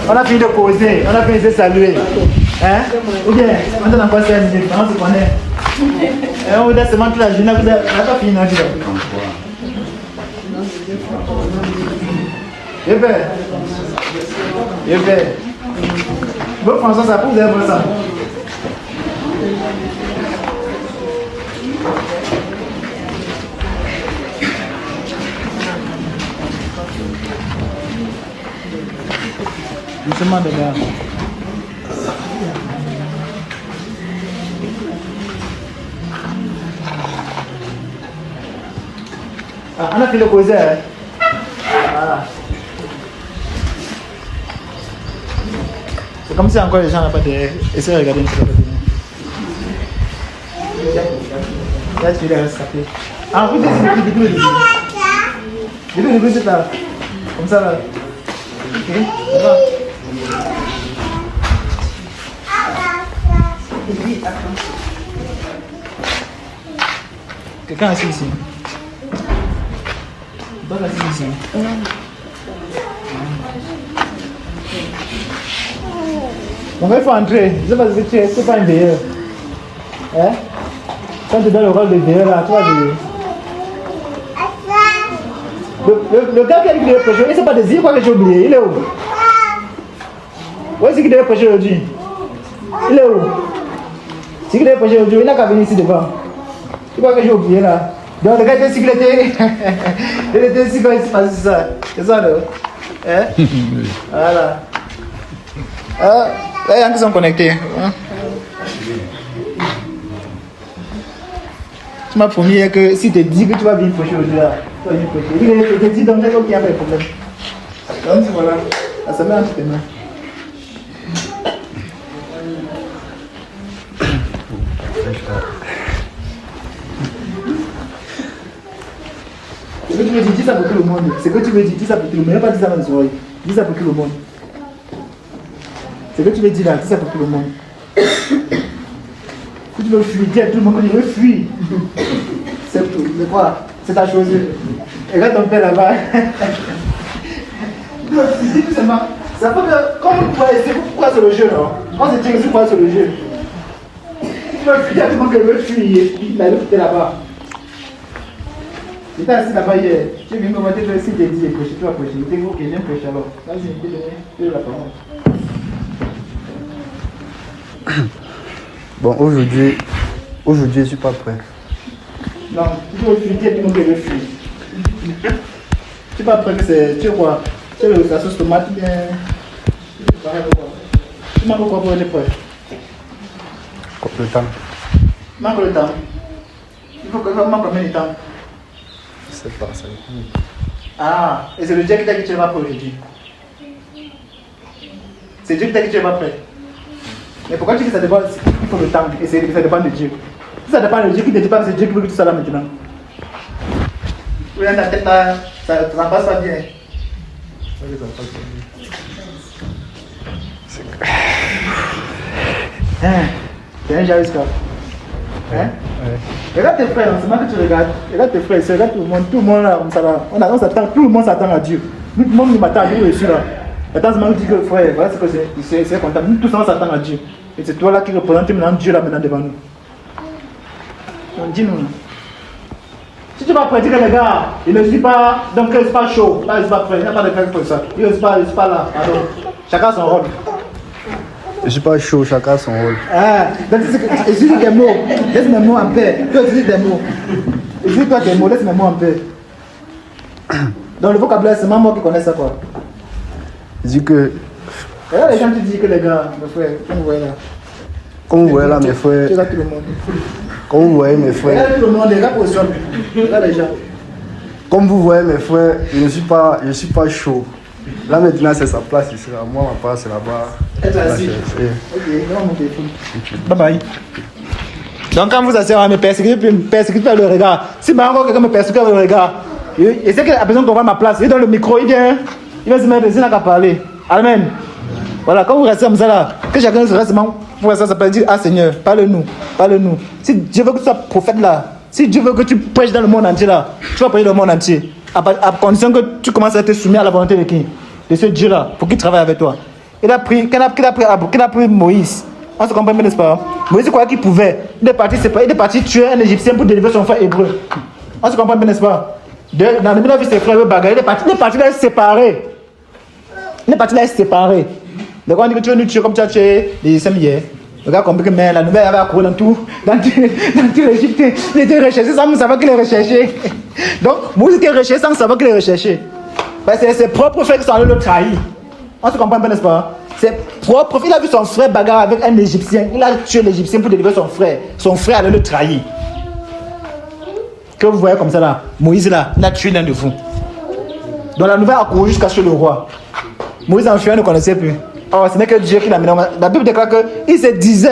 On a fini de causer, on a fini de saluer. Hein? Ou bien, on a encore 5 minutes, on se connaît. Et on vous donne seulement toute la journée, vous n'avez pas fini, non? Je vais. Bon, François, ça vous avez ça. Doucement de gars. Ah, on a fait le causer. Voilà. C'est comme si encore les gens n'ont pas de... Essayez de regarder un peu. Là, tu les rescapés. Ah, vous êtes c'est là. Comme ça, là. Ok, ça va. Quelqu'un assis ici. Toi, assis ici. Donc il faut entrer. Je sais pas si tu es pas un veilleur. Hein? Quand tu donnes le rôle de veilleur là, tu vas veiller. Le gars qui a dit qu'il devait prêcher, il ne sait pas dire quoi que j'ai oublié. Il est où? Où est-ce qu'il devait prêcher aujourd'hui? Il est où? Si il devait prêcher aujourd'hui, il n'a qu'à venir ici devant. Tu vois que j'ai oublié là. Donc le gars était cyclété. Il était ici quand il s'est passé ça. C'est ça là. Hein? Voilà. Là, il y a qui sont connectés. Hein? Tu m'as promis que si tu te dis que tu vas venir prêcher aujourd'hui là, tu vas venir prêcher. Il te dit donc qu'il n'y a pas de problème. Donc voilà, ça met entre tes mains. Ce que tu veux dire, dis ça pour tout le monde. Ce que tu veux dire, dis ça pour tout le monde. Il n'y a pas dit ça dans les oreilles. Dis ça pour tout le monde. Ce que tu veux dire là, dis ça pour tout le monde. Si tu veux fuir, dis à tout le monde que tu veux fuir. C'est tout. C'est quoi? C'est ta chose. Et regarde ton père là-bas. Dis tout simplement. Ça fait que, comme vous pouvez essayer, pourquoi c'est le jeu, non? On se dit que c'est quoi c'est le jeu? Si tu veux fuir, dis à tout le monde que tu veux fuir. Il a le là-bas. J'étais assis là-bas hier. J'ai vu me montrer que si tu dis de prêcher, tu vas prêcher. Je t'ai dit, ok, viens prêcher alors. Vas-y, donne la parole. Bon, aujourd'hui, je ne suis pas prêt. Non, tu veux fuir, tu veux fuir. Tu n'es pas prêt que c'est. Tu sais quoi? Tu sais la sauce tomate bien. Tu manques quoi pour être prêt? Le temps. Manque le temps. Il faut que tu manques combien de temps? Je sais pas, ça dépend. Ah, et c'est le Dieu qui t'a dit que tu n'es pas prêt aujourd'hui. C'est Dieu qui t'a dit que tu n'es pas prêt. Mais pourquoi tu dis que ça dépend? Il faut le temps et ça dépend de Dieu. Si ça dépend de Dieu qui ne te dit pas que c'est Dieu qui veut que tu sois là maintenant. Oui, dans ta tête là, ça ne passe pas bien. T'es un javisca. Hein? Regarde tes frères, c'est moi que tu regardes. Regarde tes frères, regarde tout le monde là, on s'attend, tout le monde s'attend à Dieu. Tout le monde nous m'attend, nous je suis là. Attends, c'est moi qui dis que frère, voilà ce que c'est content. Nous tous on s'attend à Dieu. Et c'est toi là qui représente maintenant Dieu là maintenant devant nous. Donc dis-nous. Si tu vas prêter que les gars, il ne suis pas, donc il ne suis pas chaud, là il ne suis pas prêt, il n'y a pas de frère pour ça. Il ne suis pas là. Alors, chacun son rôle. Je ne suis pas chaud, chacun son rôle. Ah, donc utilise des mots, laisse mes mots en paix. Toi utilise des mots. Utilise-toi des mots, laisse mes mots en paix. Donc le vocabulaire, c'est moi qui connais ça quoi. Je dis que. Et là les gens te disent que les gars, mes frères, comme vous voyez là. Comme vous voyez là mes frères. Tu regardes tout le monde. Comme vous voyez mes frères. Regarde tout le monde, regarde position. Regarde les gens. Comme vous voyez mes frères, je ne suis pas chaud. Là maintenant c'est sa place ici. Moi ma place c'est là-bas. Être assis. Ok, non mon téléphone. Bye bye. Donc quand vous asseyez à me persécuter le regard. Si encore quelqu'un me persécute le regard, et c'est qu'il a besoin qu'on voit ma place. Il donne le micro, il vient se mettre ici, il n'a qu'à parler. Amen. Voilà, quand vous restez comme ça là, que chacun se reste pour ça, ça peut dire, ah Seigneur, parle-nous. Si Dieu veut que tu sois prophète là, si Dieu veut que tu prêches dans le monde entier là, tu vas prêcher dans le monde entier. À condition que tu commences à être soumis à la volonté de qui? De ce Dieu là, pour qu'il travaille avec toi. il a pris Moïse. On se comprend bien, n'est-ce pas? Moïse croyait qu'il pouvait. Il est parti tuer un Égyptien pour délivrer son frère hébreu. On se comprend bien, n'est-ce pas? Dans le milieu, il a vu ses frères bagarrer. Il est parti là séparer. Donc on dit que tu veux nous tuer comme tu as tué les Égyptiens hier. Regarde combien que la nouvelle avait couru dans tout l'Égypte. Il était recherché sans savoir qu'il est recherché. Donc Moïse était recherché sans savoir qu'il est recherché. Parce que c'est ses propres frères qui sont allés le trahir. On se comprend bien, n'est-ce pas? C'est propre. Il a vu son frère bagarre avec un Égyptien. Il a tué l'Égyptien pour délivrer son frère. Son frère allait le trahir. Que vous voyez comme ça là, Moïse là, il a tué l'un de vous. Donc la nouvelle a couru jusqu'à chez le roi. Moïse en fuyant ne connaissait plus. Oh, ce n'est que Dieu qui l'a mené. La Bible déclare que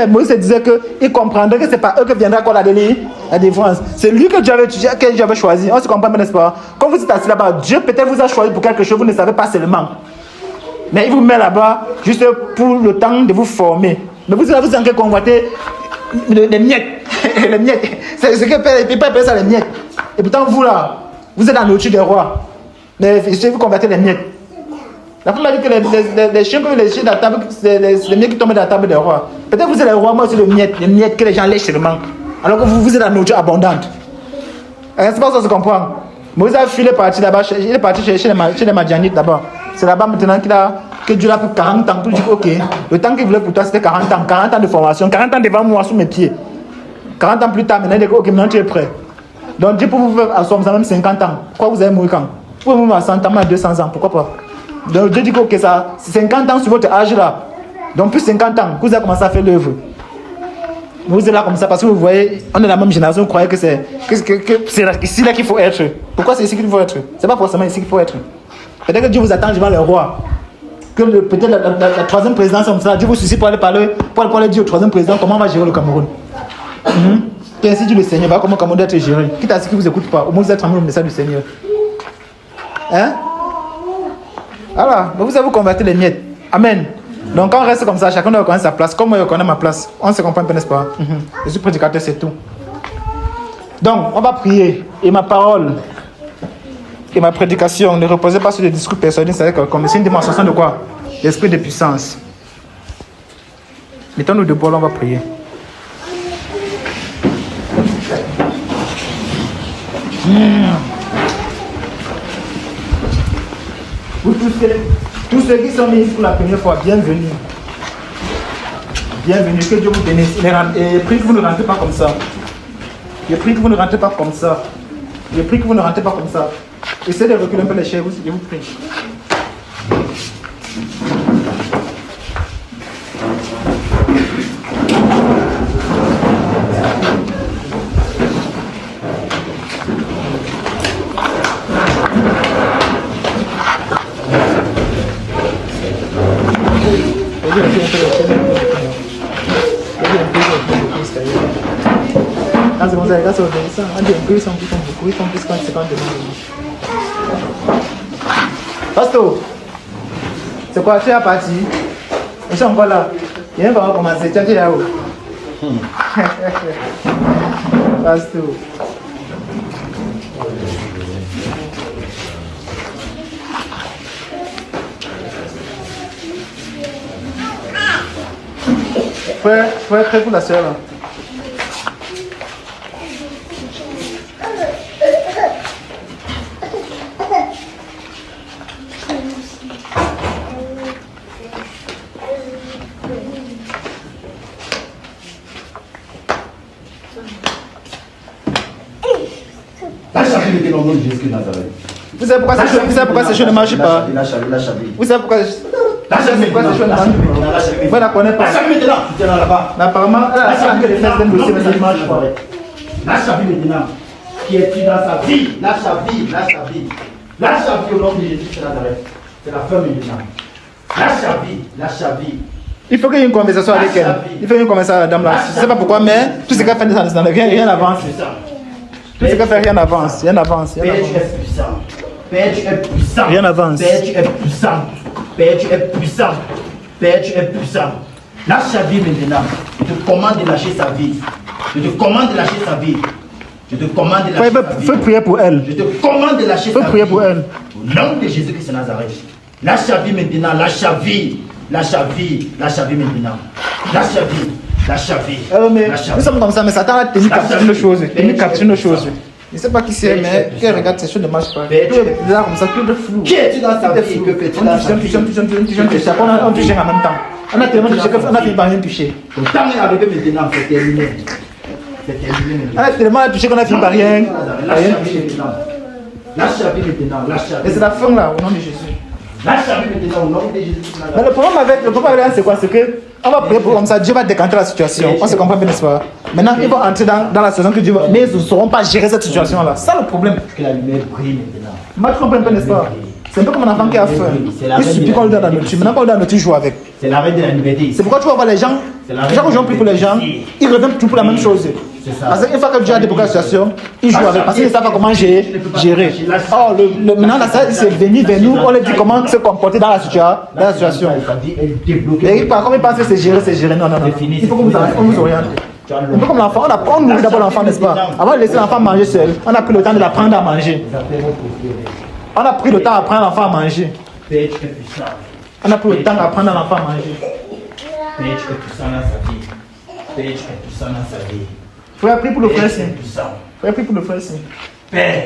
Moïse se disait qu'il comprendrait que ce n'est pas eux qui viendront encore la délivrance. C'est lui que Dieu avait choisi. On se comprend, n'est-ce pas? Quand vous êtes assis là-bas, Dieu peut-être vous a choisi pour quelque chose, vous ne savez pas seulement. Mais il vous met là-bas juste pour le temps de vous former. Mais vous allez vous en convoiter les miettes. Les miettes. C'est ce que Père appelle ça les miettes. Et pourtant, vous là, vous êtes dans le dessus des rois. Mais je vais vous convertir les miettes. La femme m'a dit que les chiens que les chiens de la table, c'est les miettes qui tombent de la table des rois. Peut-être que vous êtes les rois, moi aussi les miettes que les gens lèchent seulement. Alors que vous êtes dans la nourriture abondante. C'est pas ça que je comprends. Moïse a fui, il est parti là-bas, il est parti chez les Madianites d'abord. C'est là-bas maintenant que Dieu l'a pour 40 ans. Pour dire ok, le temps qu'il voulait pour toi c'était 40 ans. 40 ans de formation, 40 ans devant moi sous mes pieds. 40 ans plus tard, maintenant il dit ok, maintenant tu es prêt. Donc Dieu peut vous faire à soi même 50 ans. Pourquoi vous allez mourir quand? Vous pouvez mourir à 100 ans, à 200 ans, pourquoi pas? Donc Dieu dit que ok, ça, 50 ans sur votre âge là. Donc plus 50 ans, vous avez commencé à faire l'œuvre. Vous êtes là comme ça parce que vous voyez, on est la même génération, vous croyez que c'est ici là qu'il faut être. Pourquoi c'est ici qu'il faut être? C'est pas forcément ici qu'il faut être. Peut-être que Dieu vous attend devant le roi. Que peut-être la troisième présidence comme ça, Dieu vous suscite pour aller parler, pour aller dire au troisième président comment on va gérer le Cameroun. Et ainsi dit le Seigneur, va comment le Cameroun doit être géré. Quitte à ce qu'il ne vous écoute pas, au moins vous êtes tremblé le message du Seigneur. Hein? Voilà, donc vous allez vous convertir les miettes. Amen. Donc quand on reste comme ça, chacun doit connaître sa place. Comme moi je connais ma place, on se comprend pas, n'est-ce pas? Je suis prédicateur, c'est tout. Donc on va prier. Et ma parole et ma prédication ne reposaient pas sur des discours personnels, c'est-à-dire comme c'est une démonstration de quoi? L'esprit de puissance. Mettons-nous debout, on va prier. Vous tous ceux qui sont venus pour la première fois, bienvenue. Bienvenue, que Dieu vous bénisse. Et prie que vous ne rentrez pas comme ça. Je prie que vous ne rentrez pas comme ça. Je prie que vous ne rentrez pas comme ça. Essayez de reculer un peu les chaises, je vous prie. Pastor, c'est quoi? Tu es parti? Je suis encore là. Il y a un va commencer. Tu es là-haut. Pastor. Faut être prêt pour la soeur là. Vous savez pourquoi ces choses ne marchent pas? Vous savez pourquoi ces choses ne marchent pas? Vous ne la connaissez pas. Apparemment, elle a senti que les fesses d'un dossier, mais ça ne marche pas. Lâche sa vie maintenant. Qui es-tu dans sa vie? Lâche sa vie, lâche sa vie. Lâche sa vie au nom de Jésus de Nazareth. C'est la fin maintenant. Lâche sa vie, lâche sa vie. Il faut qu'il y ait une conversation avec elle. Il faut qu'il y ait une conversation avec la dame là. Je ne sais pas pourquoi, mais tout ce qu'elle fait, ça rien n'avance. Tout ce qu'elle fait, rien n'avance. Rien n'avance. Père, tu es puissant. Père, tu es puissant. Rien n'avance. Père, tu es puissant. Père, tu es puissant. Père, tu es puissant. Lâche sa vie maintenant. Je te commande de lâcher sa vie. Je te commande de lâcher sa vie. Je te commande de lâcher sa vie. Faut prier pour elle. Je te commande de lâcher sa vie. Faut prier pour elle. Au nom de Jésus-Christ de Nazareth. Lâche sa vie maintenant. Lâche sa vie. Lâche la vie maintenant. Lâche la vie. Lâche la vie. Mais nous sommes comme ça, mais Satan a tenu capture nos choses. Tenu capture nos choses. Je ne sais pas qui c'est, mais qui regarde ces choses ne marchent pas. Tout est bizarre comme ça, tout est flou. Qui es-tu dans ta vie? Que fais-tu dans ta vie? On touche en même temps. On a tellement touché qu'on a fini par rien toucher. Ton temps est arrivé maintenant, c'est terminé. C'est terminé maintenant. On a tellement touché qu'on a fini par rien toucher. Lâche la vie maintenant. Lâche la vie. Et c'est la fin là, au nom de Jésus. Lâche la vie maintenant, au nom de Jésus. Mais le problème avec c'est quoi? C'est que on va prier pour comme ça, Dieu va décanter la situation. On se comprend bien, n'est-ce pas? Maintenant, ils vont entrer dans la saison que Dieu va. Mais ils ne sauront pas gérer cette situation-là. C'est ça le problème. Que la lumière brille maintenant. Moi, tu comprends bien, n'est-ce pas? C'est un peu comme un enfant qui a faim. Il suffit qu'on lui donne la nourriture. Maintenant qu'on lui donne la nourriture, il joue avec. C'est la reine de la liberté. C'est pourquoi tu vas voir les gens. Les gens qui ont pris pour les gens, ils reviennent tout pour la même chose. Parce qu'une fois que Dieu a débloqué la situation, ils jouent avec. Parce qu'ils ne savent pas comment gérer. Or, maintenant, la salle c'est venu vers nous. On leur dit comment se comporter dans la situation. Et comme ils pensent que c'est géré. Non. Il faut qu'on vous oriente. Un peu comme l'enfant, on nourrit d'abord l'enfant, n'est-ce pas? Avant de laisser l'enfant manger seul, on a pris le temps de l'apprendre à manger. On a pris le temps d'apprendre l'enfant à manger. On a pris le temps d'apprendre à l'enfant à manger. Père, tu es puissant dans sa vie. Père, tu es puissant dans sa vie. Frère, prie pour le frère. Frère, prie pour le frère. Père,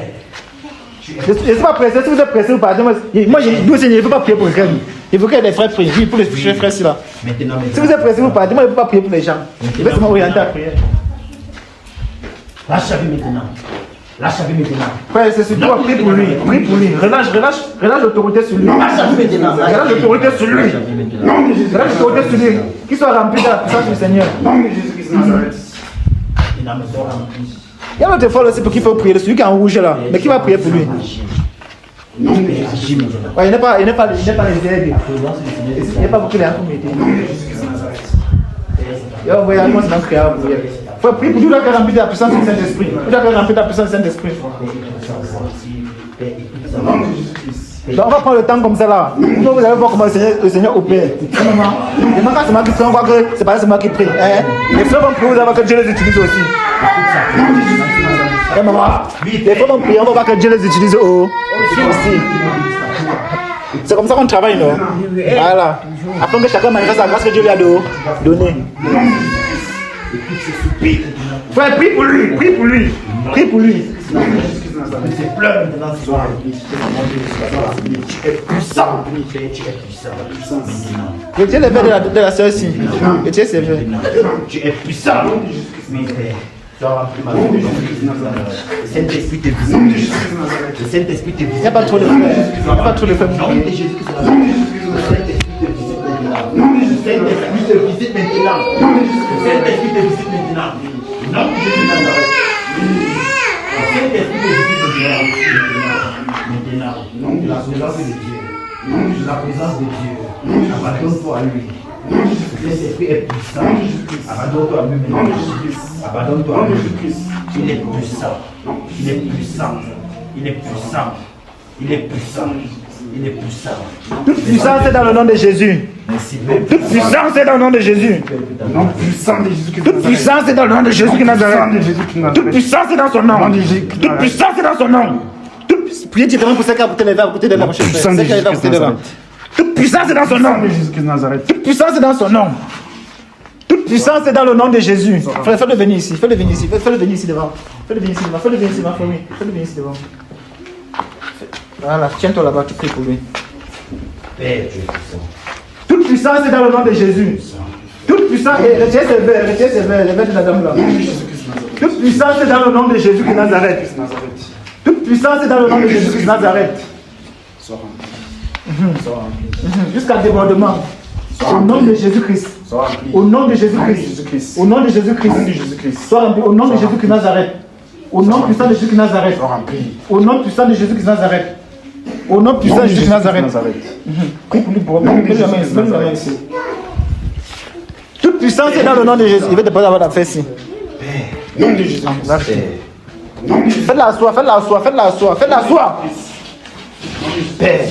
je ne suis pas pressé, si vous êtes pressé ou pas. Moi, je ne veux pas prier pour les frères. Il faut que les frères prient pour les frères là. Maintenant. Si vous êtes pressé ou pas, moi, je ne veux pas prier pour les gens. Je vais seulement orienter à prier. Lâche la vie maintenant. Lâche la vie maintenant. Frère, c'est surtout à prier pour lui. Prie pour lui. Relâche l'autorité sur lui. Lâche la vie maintenant. Relâche l'autorité sur lui. Relâche l'autorité sur lui. Qu'il soit rempli de la puissance du Seigneur. Il y a notre foi aussi pour qu'il faut prier. Celui qui est en rouge là. Mais qui va prier pour lui? Ouais, il n'est pas les aides. Il n'est pas beaucoup les communautés. Il va envoyer un mot dans le créa. Il faut prier pour lui. Il doit être rempli de la puissance du Saint-Esprit. Il doit être rempli de la puissance du Saint-Esprit. Donc on va prendre le temps comme ça là. Vous allez voir comment le Seigneur opère. Les maman, c'est moi qui prie, on voit que c'est pas moi qui prie. Les frères vont prier, vous allez voir que Dieu les utilise aussi. Les frères vont prier, on va voir que Dieu les utilise aussi. C'est comme ça qu'on travaille, non? Voilà. Afin que chacun manifeste la grâce que Dieu lui a donnée. Frère, prie pour lui, prie pour lui, prie pour lui. C'est plein maintenant ce soir. Tu es puissant. Tu es puissant. Retiens les verres de la sœur ici. Retiens ces verres. Tu es puissant. Oui, Père. Le Saint-Esprit te visite. Le Saint-Esprit te visite. Il n'y a pas trop de frères. Il n'y a pas trop de frères. Le Saint-Esprit te visite maintenant. Le Saint-Esprit te visite maintenant. Le nom de Jésus de Nazareth. Le Saint-Esprit te visite maintenant. La présence de Dieu. La présence de Dieu. Abandonne-toi à lui. Le Saint-Esprit est puissant. Abandonne-toi à lui maintenant. Abandonne-toi à lui. Il est puissant. Il est puissant. Il est puissant. Il est puissant. Il est puissant. Toute puissance est dans le nom de Jésus. Merci. Toute puissance est dans le nom de Jésus. Toute puissance est dans le nom de Jésus qui Nazareth. Toute puissance est dans son nom. Toute puissance est dans son nom. Priez directement pour ceux qui ont porté les verres, pour les verres, mon cher frère. Toute puissance est dans son nom. Toute puissance est dans son nom. Toute puissance est dans le nom de Jésus. Frère, fais-le venir ici. Fais-le venir ici. Fais-le venir ici devant. Fais-le venir ici devant. Fais-le venir ici devant. Fais-le venir ici devant. Voilà, tiens-toi là-bas, tu pries pour lui. Toute puissance est dans le nom de Jésus. Toute puissance, retiens ces verres, les verres de la dame là. Toute puissance est dans le nom de Jésus de Nazareth. Toute puissance est dans le nom de Jésus de Nazareth. Jusqu'à débordement. Au nom de Jésus-Christ. Au nom de Jésus-Christ. Au nom de Jésus-Christ. Sois rempli. Au nom de Jésus de Nazareth. Au nom puissant de Jésus de Nazareth. Au nom puissant de Jésus de Nazareth. Au nom puissant de Jésus de Nazareth. Prie pour lui, pour mets la main ici. Toute puissance est dans le nom de Jésus. Il va te poser avoir la fesse ici. Nom de Jésus. Faites-la asseoir, faites-la asseoir, faites-la asseoir, faites-la asseoir. Père.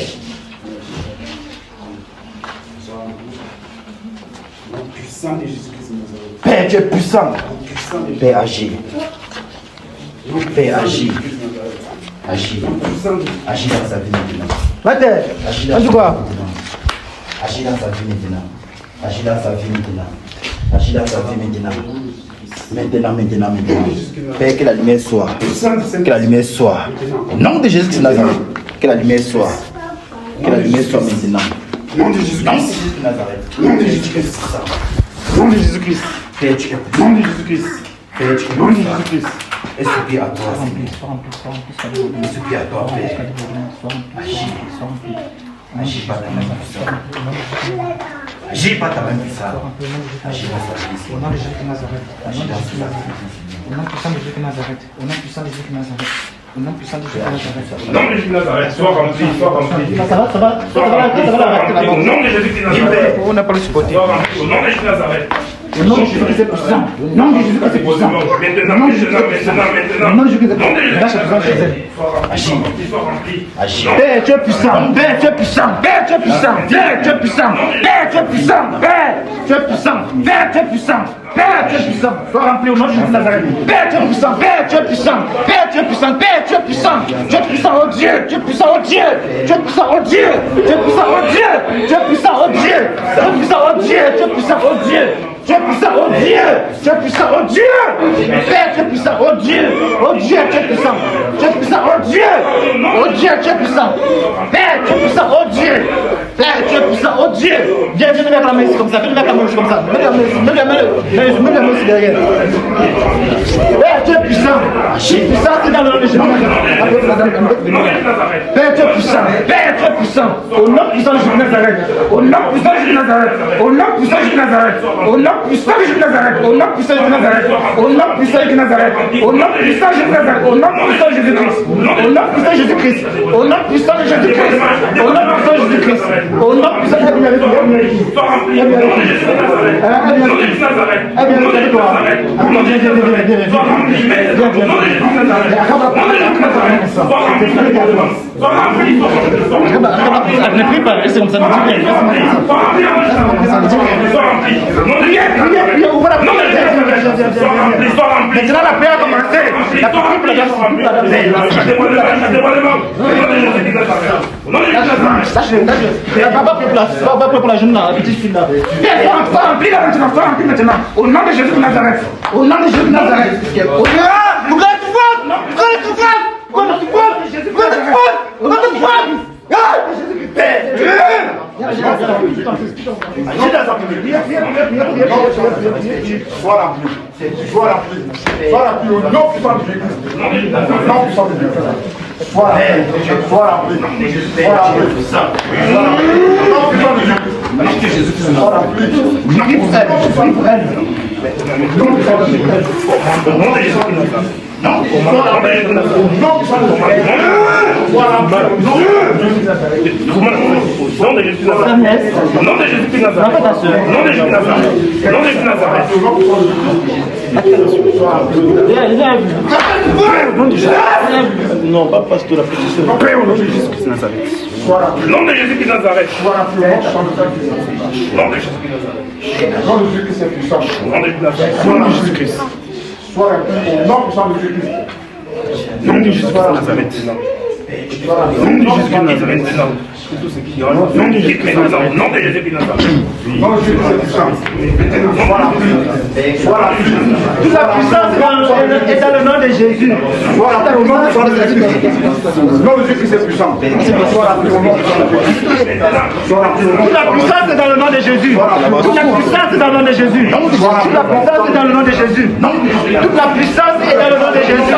Père, tu es puissant. Père, agis. Père, agis. Agis. Agis dans sa vie maintenant. Va-t'en. On dit quoi? Agis dans sa vie maintenant. Agis dans sa vie maintenant. Agis dans sa vie maintenant. Maintenant. Père, que la lumière soit. Que la lumière soit. Au nom de Jésus de Nazareth. Que la lumière soit. Que la lumière soit maintenant. Nom de Jésus-Christ. Nom de Jésus-Christ. Nom de Jésus-Christ. Père, tu es Nom de Jésus-Christ. Père, tu es Nom de Jésus-Christ. et supplie à toi, Seigneur. Et supplie à toi, Père. Agis par ta main puissante. Agis par ta main puissante. Agis dans sa vie, Au nom de Jésus de Nazareth. Agis dans sa vie. Au nom puissant de Jésus de Nazareth. Au nom puissant de Jésus de Nazareth. Au nom puissant de Jésus de Nazareth. Au nom de Jésus de Nazareth, sois rempli, sois rempli. Ça va, Au nom de Jésus de Nazareth, On n'a pas le supporter. sois rempli. Au nom de Jésus de Nazareth. Le nom de Jésus-Christ est puissant. Le nom de Jésus-Christ est puissant. Maintenant, Le nom de Jésus-Christ est puissant. maintenant. Le nom de Jésus-Christ est Au nom de Jésus de puissant. Nazareth, sois rempli, sois rempli. Agis. Père, tu es puissant. Père, tu es puissant. Père, tu es puissant. Père, tu es puissant. Père, tu es puissant. Père, tu es puissant. Père, tu es puissant. Père, tu es puissant. Sois rempli au nom de Jésus de Nazareth. Père, tu es puissant. Père, tu es puissant. Père, tu es puissant. Père, tu es puissant. Tu es puissant, oh Dieu. Tu es puissant, oh Dieu. Tu es puissant, oh Dieu. Tu es puissant, oh Dieu. Tu es puissant, oh Dieu. Tu es puissant, oh Dieu. Tu es puissant, oh Dieu. Tu es puissant, oh Dieu. Tu es puissant, oh Dieu. Père, tu es puissant, oh Dieu. Oh Dieu, tu es puissant. Tu es puissant, oh Dieu. Oh Dieu, tu es puissant. Père, tu es puissant, oh Dieu. Père, tu es puissant, oh Dieu. Viens, viens, mettre la main ici comme ça. Viens, mettre la main ici comme ça. Mets la main ici derrière. Père, tu es puissant. Tu es puissant, c'est dans le nom de Jésus. Père, tu es puissant. Père, tu es puissant. Au nom puissant de Jésus de Nazareth. Au nom puissant de Jésus de Nazareth. Au nom puissant de Jésus de Nazareth. Au nom puissant de Jésus de Nazareth. Au nom puissant de Jésus de Nazareth. Au nom puissant de Jésus de Nazareth. Au nom puissant de Jésus de Nazareth. Au nom puissant de Jésus-Christ. Au nom puissant de Jésus-Christ. Au nom puissant de Jésus-Christ. Au nom puissant de Jésus-Christ. Au nom puissant de Jésus-Christ. Sois rempli. Au nom de Jésus de Nazareth. Au nom de Jésus de Nazareth. Au nom de Jésus de Nazareth. Au nom de Jésus de Nazareth. Sois rempli. Au nom de Jésus de Nazareth. Au nom de Jésus de Nazareth. Sois rempli. Sois rempli. Ne prie pas, c'est comme ça. Sois rempli. Sois rempli. Sois rempli. Non de Jésus. Sois rempli. Sois rempli. Maintenant la prière a commencé. La prière pour la grâce. Au nom de Jésus de Nazareth. Pas pour la jeune là, la petite fille là. Sois rempli là maintenant, sois rempli maintenant. Au nom de Jésus de Nazareth. Au nom de Jésus de Nazareth. Sois rempli. Sois rempli. Sois rempli au nom puissant de Jésus. Au nom puissant de Jésus. Sois rempli. Sois rempli. Sois rempli. Au nom puissant de Jésus. Sois rempli. Prie pour elle. Prie pour elle. Au nom puissant de Jésus. Au nom de Jésus de Nazareth. Non, au nom de Jésus de Nazareth. Au nom puissant de Jésus. Sois rempli. Au nom de Nazareth. Au nom de Jésus de Nazareth. Au nom de Jésus de Nazareth. Au nom de Jésus de Nazareth. Au nom de Jésus de Nazareth. Non, pas pasteur, la petite soeur. Au nom de Jésus de Nazareth. Au nom de Jésus de Nazareth. Sois rempli au nom puissant de Au Jésus. nom de Jésus de Nazareth. Au nom de Jésus-Christ est puissant. Au nom de Jésus de Nazareth. Au nom de Jésus-Christ. Sois rempli au nom puissant de Jésus-Christ. Au nom de Jésus de Nazareth. Au nom de Jésus de Nazareth. Au nom de Jésus maintenant. Au nom de Jésus de Nazareth. Au nom de Jésus est puissant. Sois rempli. Sois rempli. Toute la puissance est dans le nom de Jésus. Sois rempli au nom de Jésus. Au nom de Jésus-Christ est puissant. Sois rempli au nom de Jésus. Sois rempli. Toute la puissance est dans le nom de Jésus. Toute la puissance est dans le nom de Jésus. Toute la puissance est dans le nom de Jésus. Toute la puissance est dans le nom de Jésus.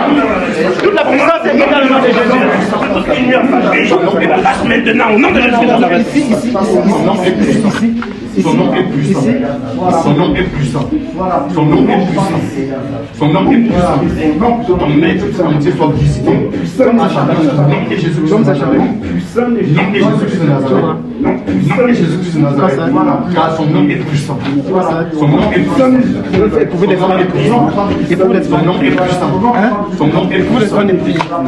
Toute la puissance est dans le nom de Jésus. Lâche maintenant au nom de Jésus de Nazareth. Son nom est puissant. Son nom est puissant. Son nom est puissant. Son nom est puissant. Ton être entier soit visité. Puissant de Jésus de Nazareth. Puissant de Jésus de Nazareth. Nom de Jésus de Nazareth. Car son nom est puissant. Son nom est puissant. Éprouvez les femmes des prières. Éprouvez les Son nom est puissant. Son nom est puissant.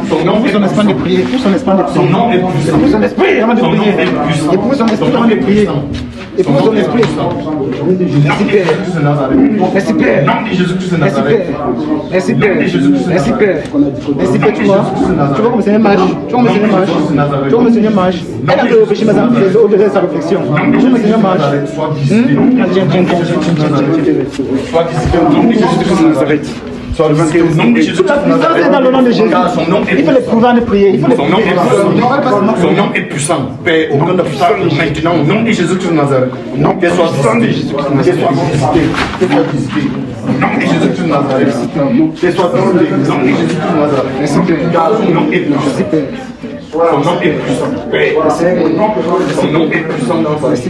Son nom est son esprit de prier. Éprouvez son esprit de prier. Son nom est puissant. Éprouvez son esprit avant de prier. Éprouvez son esprit avant de prier. Et pour ton esprit. Merci Père. Merci Père. Merci Père. Merci Père. Merci Père. Merci Père, tu vois. Tu vois comme c'est un match. Tu vois comme c'est un match. Tu vois comme c'est un match. Elle a fait au péché, mais au delà de sa réflexion. Tu vois comme c'est un match. Tiens. Sois dissipé au nom de Jésus-Christ de Nazareth. Sois dissipé au nom de Jésus-Christ Toute la puissance est dans le nom de Jésus. Il faut les pouvoir de prier. Il faut les Son nom est puissant. Son nom est puissant. Père, au nom de puissance, maintenant, au nom de Jésus-Christ de Nazareth. Non, qu'elle soit dissipée. Qu'elle soit dissipée. Qu'elle soit dissipée. Au nom de Jésus-Christ de Nazareth. Qu'elle soit dissipée. Au nom de Jésus-Christ de Nazareth. Car son nom est puissant. Son nom est puissant. Père, son nom est puissant dans sa vie.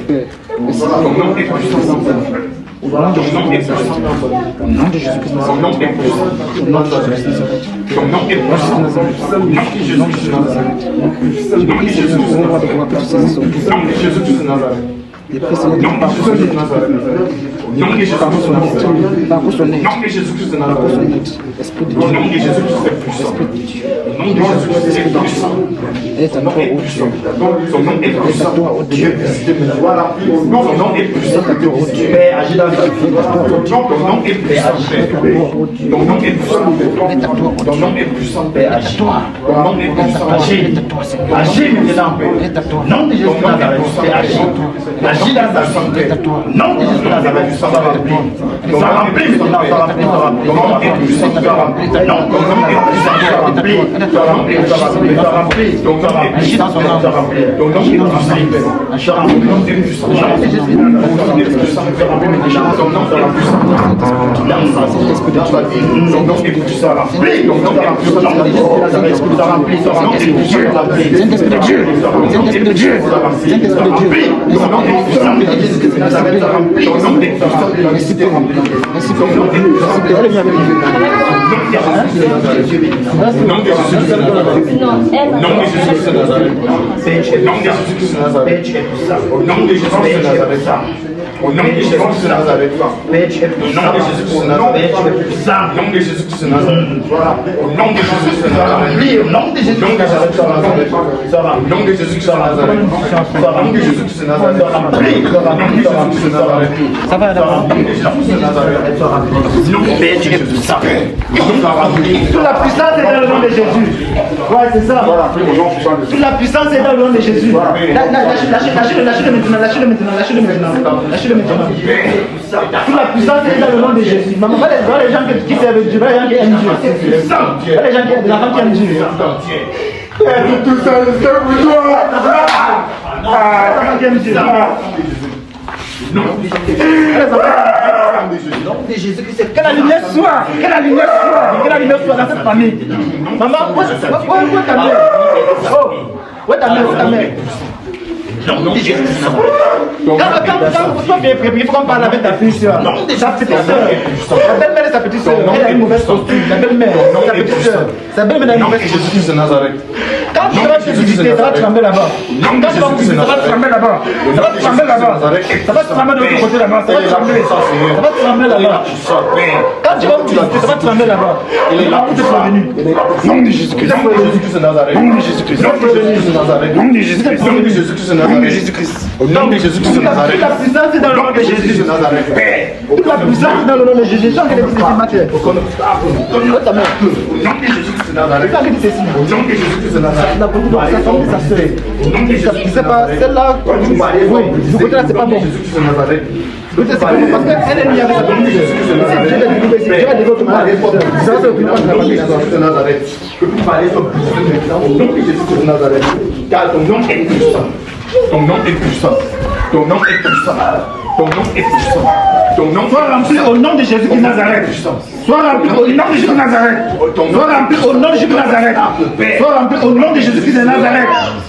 Son nom est puissant dans sa vie. Au nom est puissant. Au nom de Jésus-Christ. Son nom est puissant. Au nom de Jésus-Christ. Son nom est puissant. Au nom de Jésus-Christ de Nazareth. Au nom de Jésus-Christ de Nazareth. Au nom de Jésus-Christ de Nazareth. Au nom de Jésus-Christ de Nazareth. Au nom de Jésus-Christ de Nazareth. Au nom de Jésus-Christ de Nazareth. Au nom de Jésus-Christ est puissant. Au nom de Jésus-Christ est puissant. Son nom est puissant. Son nom est puissant. Son nom est puissant. Père, agis dans ta vie. Ton nom est puissant, Père. Ton nom est puissant. Ton nom est puissant, Père. Agis. Ton nom est puissant. Agis. Agis maintenant, Père. Nom de Jésus de Nazareth, Père, agis. Agis dans ta santé. Nom de Jésus de Nazareth, sois rempli. Sois rempli maintenant, sois rempli, sois rempli. Ton nom est puissant, sois rempli. Non, ton nom est puissant, sois rempli. Sois rempli, sois rempli, sois rempli. Ton nom est puissant, sois rempli. Ton nom est puissant, sois rempli. Ton nom est puissant, sois rempli. Ton nom est puissant, sois rempli. Ton nom est puissant. Ton nom est puissant, rempli. Ton nom est puissant, sois rempli. Ton nom est puissant, Saint-Esprit de Dieu. Saint-Esprit de Dieu. Saint-Esprit de Dieu. Ton nom est puissant, Jésus-Christ de Nazareth, rempli. Ton nom est puissant, merci ton nom. Merci ton nom est puissant. Nom de Jésus-Christ de Nazareth. Nom de Jésus-Christ de Nazareth. Nom de Jésus-Christ de Nazareth. Au nom de Jésus-Christ de Nazareth. Au nom de Jésus-Christ de Nazareth. Au nom de Jésus-Christ de Nazareth. Au nom de Jésus-Christ de Nazareth. Au nom de Jésus-Christ de Nazareth. Au nom de Jésus-Christ de Nazareth. Au nom de Jésus-Christ de Nazareth. Au nom de Jésus-Christ de Nazareth. Ça va d'abord. Toute la puissance est dans le nom de Jésus. Ouais, c'est ça. Toute la puissance est dans le nom de Jésus. Lâchez-le maintenant. Toute la puissance est dans le nom de Jésus. Maman, les gens qui servent Dieu, les gens qui aiment Dieu. Les gens qui aiment Dieu. Tout ça, c'est pour toi. Nom de Jésus-Christ. Que la lumière soit. Que la lumière soit. Que la lumière soit dans cette famille. Maman, où est ta mère? Où est ta mère? Où est ta mère? Nom de Jésus-Christ. Quand toi viens préparer, il faut qu'on parle avec ta fille soeur. Sa petite soeur. La belle-mère et sa petite soeur. Elle a une mauvaise posture. La belle-mère, sa petite soeur. Sa belle-mère a une mauvaise posture. Jésus-Christ de Nazareth. Quand tu vas te visiter, ça va trembler là-bas. Quand tu vas te visiter, ça va trembler là-bas. Ça va trembler là-bas. Ça va trembler de l'autre côté là-bas. Ça va trembler. Ça va trembler là-bas. Quand tu vas te visiter, ça va trembler là-bas. Où tu es venu? Nom de Jésus-Christ. Nom de Jésus-Christ de Nazareth. Nom de Jésus-Christ. Nom de Jésus-Christ de Nazareth. Nom de Jésus-Christ. Nom de Jésus-Christ de Nazareth. Nom de Jésus-Christ. Au nom de Jésus-Christ de Nazareth. Toute la puissance est dans le nom de Jésus. Toute la puissance est dans le nom de Jésus. Tant que les petits matin. Où est ta mère? Au nom de Jésus-Christ de Nazareth. Tant que tu sais si. Au nom de Jésus-Christ de Nazareth. Il a beaucoup de sa femme et sa soeur. Je sais pas, celle-là, oui, du côté là, c'est pas bon. Jésus-Christ de Nazareth. Du côté, c'est pas bon parce qu'elle est liée avec sa famille. Dieu va dire autrement. Ça va se occuper de la famille. Jésus-Christ de Nazareth. Je peux parler sur maintenant au nom de Jésus-Christ de Nazareth. Car ton nom est puissant. Ton nom est puissant. Ton nom est puissant. Ton nom est puissant. Ton nom Sois rempli au nom de Jésus de Nazareth. Sois rempli au nom de Jésus de Nazareth. Sois rempli au nom de Jésus de Nazareth. Sois rempli au nom de Jésus de Nazareth.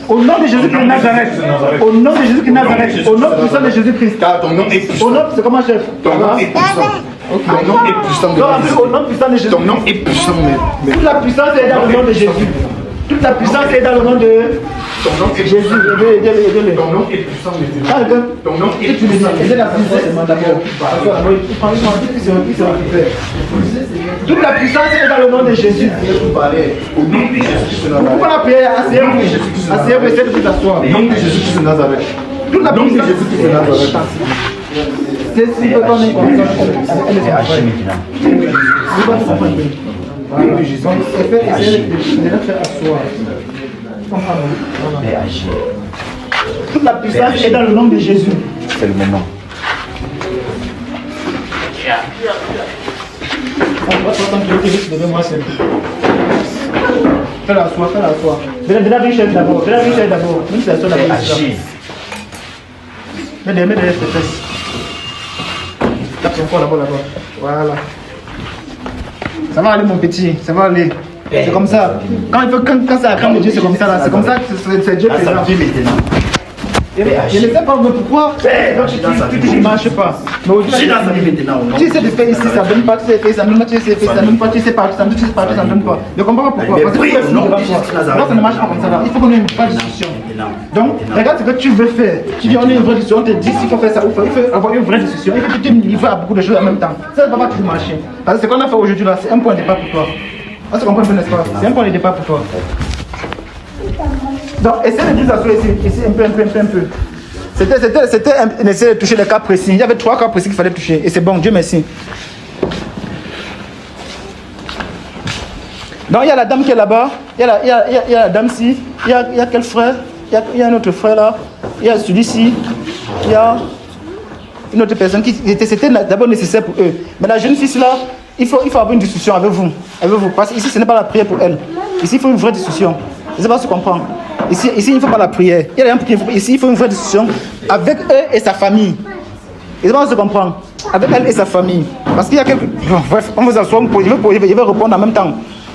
Au nom de Jésus de Nazareth. Au nom de Jésus de Nazareth. Au nom puissant de Jésus-Christ. car ton nom est puissant. Au nom, c'est comment chef? Ton nom est puissant. Ton nom est puissant. Sois rempli au nom puissant de Jésus. Ton nom est puissant. Mais Toute la puissance est dans le nom de Jésus. Toute la puissance est dans le nom de ton nom est Jésus. Aidez-le. ton nom est puissant. Ah, Ton nom est tu puissant. aidez la puissance d'abord. Toute la puissance est dans le nom de Jésus. Au nom de Jésus-Christ de Nazareth. Pourquoi la prière? Asseyez-vous. Asseyez-vous, essayez de vous asseoir. Au nom de Jésus-Christ de Nazareth. Toute la puissance. C'est si peu qu'on est comme ça. Elle est agée maintenant. Vous pouvez comprendre. Voilà. Donc, essayez de la faire asseoir. Mais agir. Toute la puissance est dans le nom de Jésus. C'est le moment. Fais-la asseoir, fais-la asseoir. Fais-la Richel d'abord, fais-la Richel d'abord. Même si la soeur d'abord. Mets derrière tes fesses. Tape son corps là-bas. Voilà. Ça va aller mon petit, ça va aller. C'est comme ça. Quand c'est la crème de Dieu, c'est comme ça là. C'est comme ça que c'est Dieu qui est là. Je ne sais pas pourquoi tu ne marches pas. Mais aujourd'hui, tu sais de faire ici, ça ne donne pas, tu sais faire ça, même tu sais faire ça, même pas, tu sais pas, ça ne donne pas. Je ne comprends pas pourquoi. Parce que tu fais devant toi. Non, ça ne marche pas comme ça là. Il faut qu'on ait une vraie discussion. Donc, regarde ce que tu veux faire. Tu dis on a une vraie discussion, on te dit s'il faut faire ça ou il faut avoir une vraie discussion. Il faut que tu te livres à beaucoup de choses en même temps. Ça ne va pas tout marcher. Parce que ce qu'on a fait aujourd'hui là, c'est un point de départ pour toi. On se comprend, n'est-ce pas? C'est un point de départ pour toi. Donc, essaye de dire ça ici, un peu. C'était essayer de toucher les cas précis. Il y avait 3 cas précis qu'il fallait toucher. Et c'est bon, Dieu merci. Donc, il y a la dame qui est là-bas. Il y a la dame ci. Il y a quel frère? Il y a un autre frère là. Il y a celui-ci. Il y a une autre personne qui c'était d'abord nécessaire pour eux. Mais la jeune fille là, il faut avoir une discussion avec vous. Parce que ici, ce n'est pas la prière pour elle. Ici, il faut une vraie discussion. Je ne sais pas si tu comprends. Ici, il ne faut pas la prière. Ici, il faut une vraie discussion avec eux et sa famille. Je ne sais pas si tu comprends. Avec elle et sa famille. Parce qu'il y a quelques... Bref, on vous assoit, je vais répondre en même temps.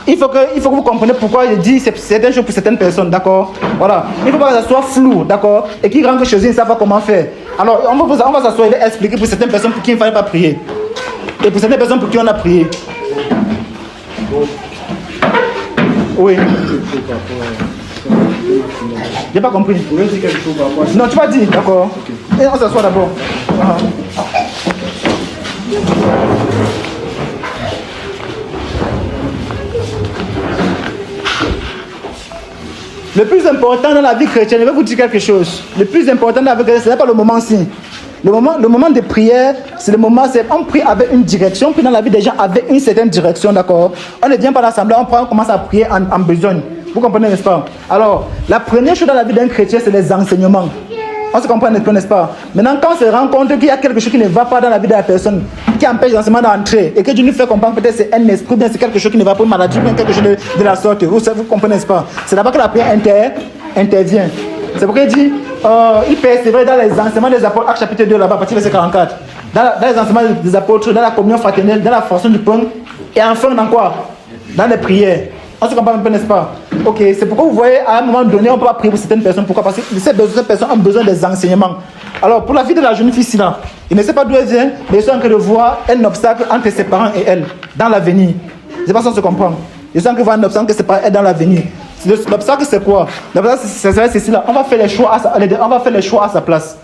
Il faut que vous compreniez pourquoi je dis certaines choses pour certaines personnes, d'accord? Voilà. Il ne faut pas que ça soit flou, d'accord? Et qui rentre chez eux, ils ne savent pas comment faire. Alors, on va s'asseoir et expliquer pour certaines personnes pour qui il ne fallait pas prier. Et pour certaines personnes pour qui on a prié. Oui. J'ai pas compris. Vous voulez dire quelque chose par rapport à ça? Non, tu m'as dit, d'accord. Okay. Et on s'assoit d'abord. Le plus important dans la vie chrétienne, je vais vous dire quelque chose. Le plus important dans la vie chrétienne, ce n'est pas le moment-ci. Le moment de prière, c'est le moment, on prie avec une direction, puis dans la vie des gens avec une certaine direction, d'accord? On ne vient pas à l'assemblée, on commence à prier en besogne. Vous comprenez, n'est-ce pas? Alors, la première chose dans la vie d'un chrétien, c'est les enseignements. On se comprend, n'est-ce pas? Maintenant, quand on se rend compte qu'il y a quelque chose qui ne va pas dans la vie de la personne, qui empêche l'enseignement d'entrer, et que Dieu nous fait comprendre peut-être c'est un esprit, bien c'est quelque chose qui ne va pas, une maladie, bien quelque chose de la sorte, vous comprenez, n'est-ce pas? C'est d'abord que la prière intervient. C'est pourquoi il dit, il persévère dans les enseignements des apôtres, Actes chapitre 2, là-bas, partie verset 44. Dans les enseignements des apôtres, dans la communion fraternelle, dans la fraction du pain, et enfin dans quoi? Dans les prières. On se comprend un peu, n'est-ce pas? Ok, c'est pourquoi vous voyez, à un moment donné, on ne peut pas prier pour certaines personnes. Pourquoi? Parce que ces personnes ont besoin des enseignements. Alors, pour la fille de la jeune fille là, il ne sait pas d'où elle vient, mais ils sont en train de voir un obstacle entre ses parents et elle, dans l'avenir. Je ne sais pas si on se comprend. Ils sont en train de voir un obstacle qui sépare elle dans l'avenir. L'obstacle, c'est quoi? L'obstacle, c'est ceci là. On va faire les choix à sa place.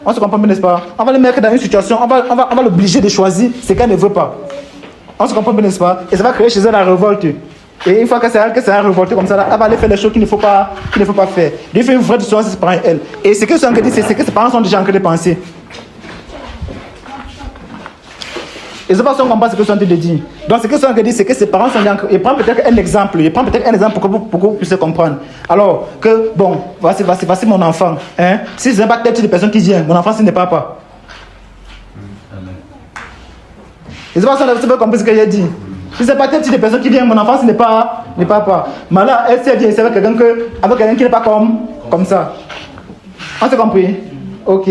On se comprend, n'est-ce pas? On va le mettre dans une situation, on va l'obliger de choisir ce qu'elle ne veut pas. On se comprend, n'est-ce pas? Et ça va créer chez elle la révolte. Et une fois que c'est un révolté comme ça, là, elle va aller faire les choses qu'il ne faut pas faire. Il fait une vraie discussion avec ses parents et elle. Et ce que c'est ce que ses parents sont déjà en train de penser. Et c'est pas ça qu'on comprend ce que sont en train de dire. Donc ce que sont en train de dire, c'est que ses parents sont déjà en train. Il prend peut-être un exemple. Pour que vous puissiez comprendre. Alors que, bon, voici mon enfant. Hein? Si ce n'est pas tel type de personne qui vient, mon enfant, ce n'est pas. Et c'est pas ça que vous comprenez ce que j'ai dit. Si ce n'est pas tel type de personne qui vient, mon enfant, ce n'est pas. Mais là, elle sait bien, c'est avec quelqu'un qui n'est pas comme ça. On s'est compris? Ok.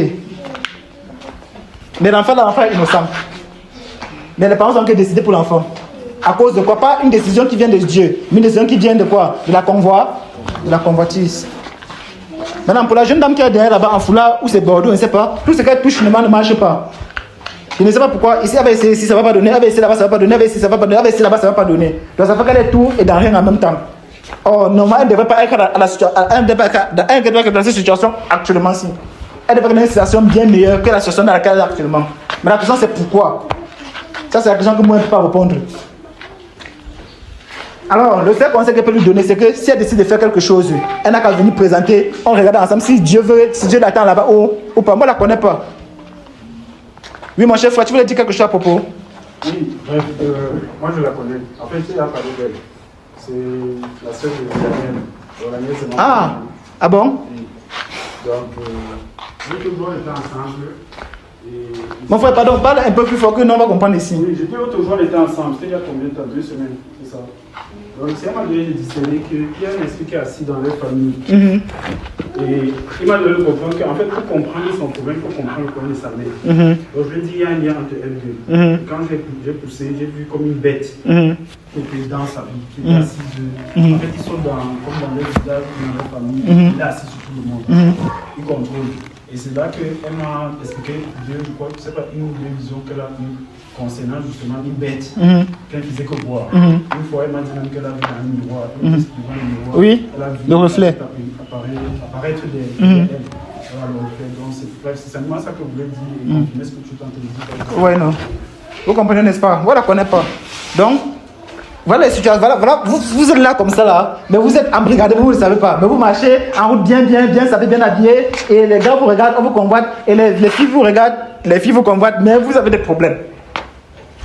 Mais l'enfant est innocent. Mais les parents ont décidé pour l'enfant. À cause de quoi? Pas une décision qui vient de Dieu, mais une décision qui vient de quoi? De la convoitise. Maintenant, pour la jeune dame qui est derrière là-bas en foulard ou c'est Bordeaux, on ne sait pas. Tout ce qu'elle touche ne marche pas. Je ne sais pas pourquoi. Ici, elle va essayer, ici, ça ne va pas donner. Elle va essayer là-bas, ça ne va pas donner. Elle va essayer, ça ne va pas donner. Elle va essayer là-bas, ça ne va pas donner. Donc, ça fait qu'elle est tout et dans rien en même temps. Oh, normalement, elle ne devrait pas être dans cette situation actuellement. Si. Elle devrait être dans une situation bien meilleure que la situation dans laquelle elle est actuellement. Mais la question, c'est pourquoi? Ça, c'est la question que moi, je ne peux pas répondre. Alors, le seul conseil qu'elle peut lui donner, c'est que si elle décide de faire quelque chose, elle n'a qu'à venir présenter, on regarde ensemble si Dieu veut, si Dieu l'attend là-bas ou pas. Moi, je ne la connais pas. Oui, mon chef, tu voulais dire quelque chose à propos? Oui, bref, moi je la connais. En fait, il a parlé d'elle. C'est la sœur de Daniel. Ah bon? Oui. Donc, nous tous on était ensemble. Mon frère, pardon, parle un peu plus fort que nous on va comprendre ici. Oui, j'ai dit l'autre jour on était ensemble. C'était il y a combien de temps? 2 semaines, c'est ça. Donc, c'est m'a donné de discerner qu'il y a un esprit qui est assis dans leur famille. Et il m'a donné de comprendre qu'en fait, pour comprendre son problème, il faut comprendre le problème de sa mère. Donc, je lui ai dit, il y a un lien entre elles deux. Quand j'ai poussé, j'ai vu comme une bête qui était dans sa vie, qui était assise. En fait, ils sont comme dans leur village, dans leur famille. Il est assis sur tout le monde. Il contrôle. Et c'est là qu'elle m'a expliqué, je crois, je ne sais pas, une ou deux visions qu'elle a eues concernant justement une bête qu'elle faisait que voir. Une fois, elle m'a dit même qu'elle avait un miroir. Elle devant le miroir. Oui, elle a vu le reflet. Apparaître des elle. Donc, c'est simplement ça que je voulais dire et confirmer ce que tu t'entends dire. Oui, non. Vous comprenez, n'est-ce pas? Moi, je ne la connais pas. Donc, voilà les situations. Voilà, vous êtes là comme ça, là, mais vous êtes embrigadés, vous ne le savez pas. Mais vous marchez en route bien, savez bien habillé, et les gars vous regardent, on vous convoite, et les filles vous regardent, les filles vous convoitent, mais vous avez des problèmes.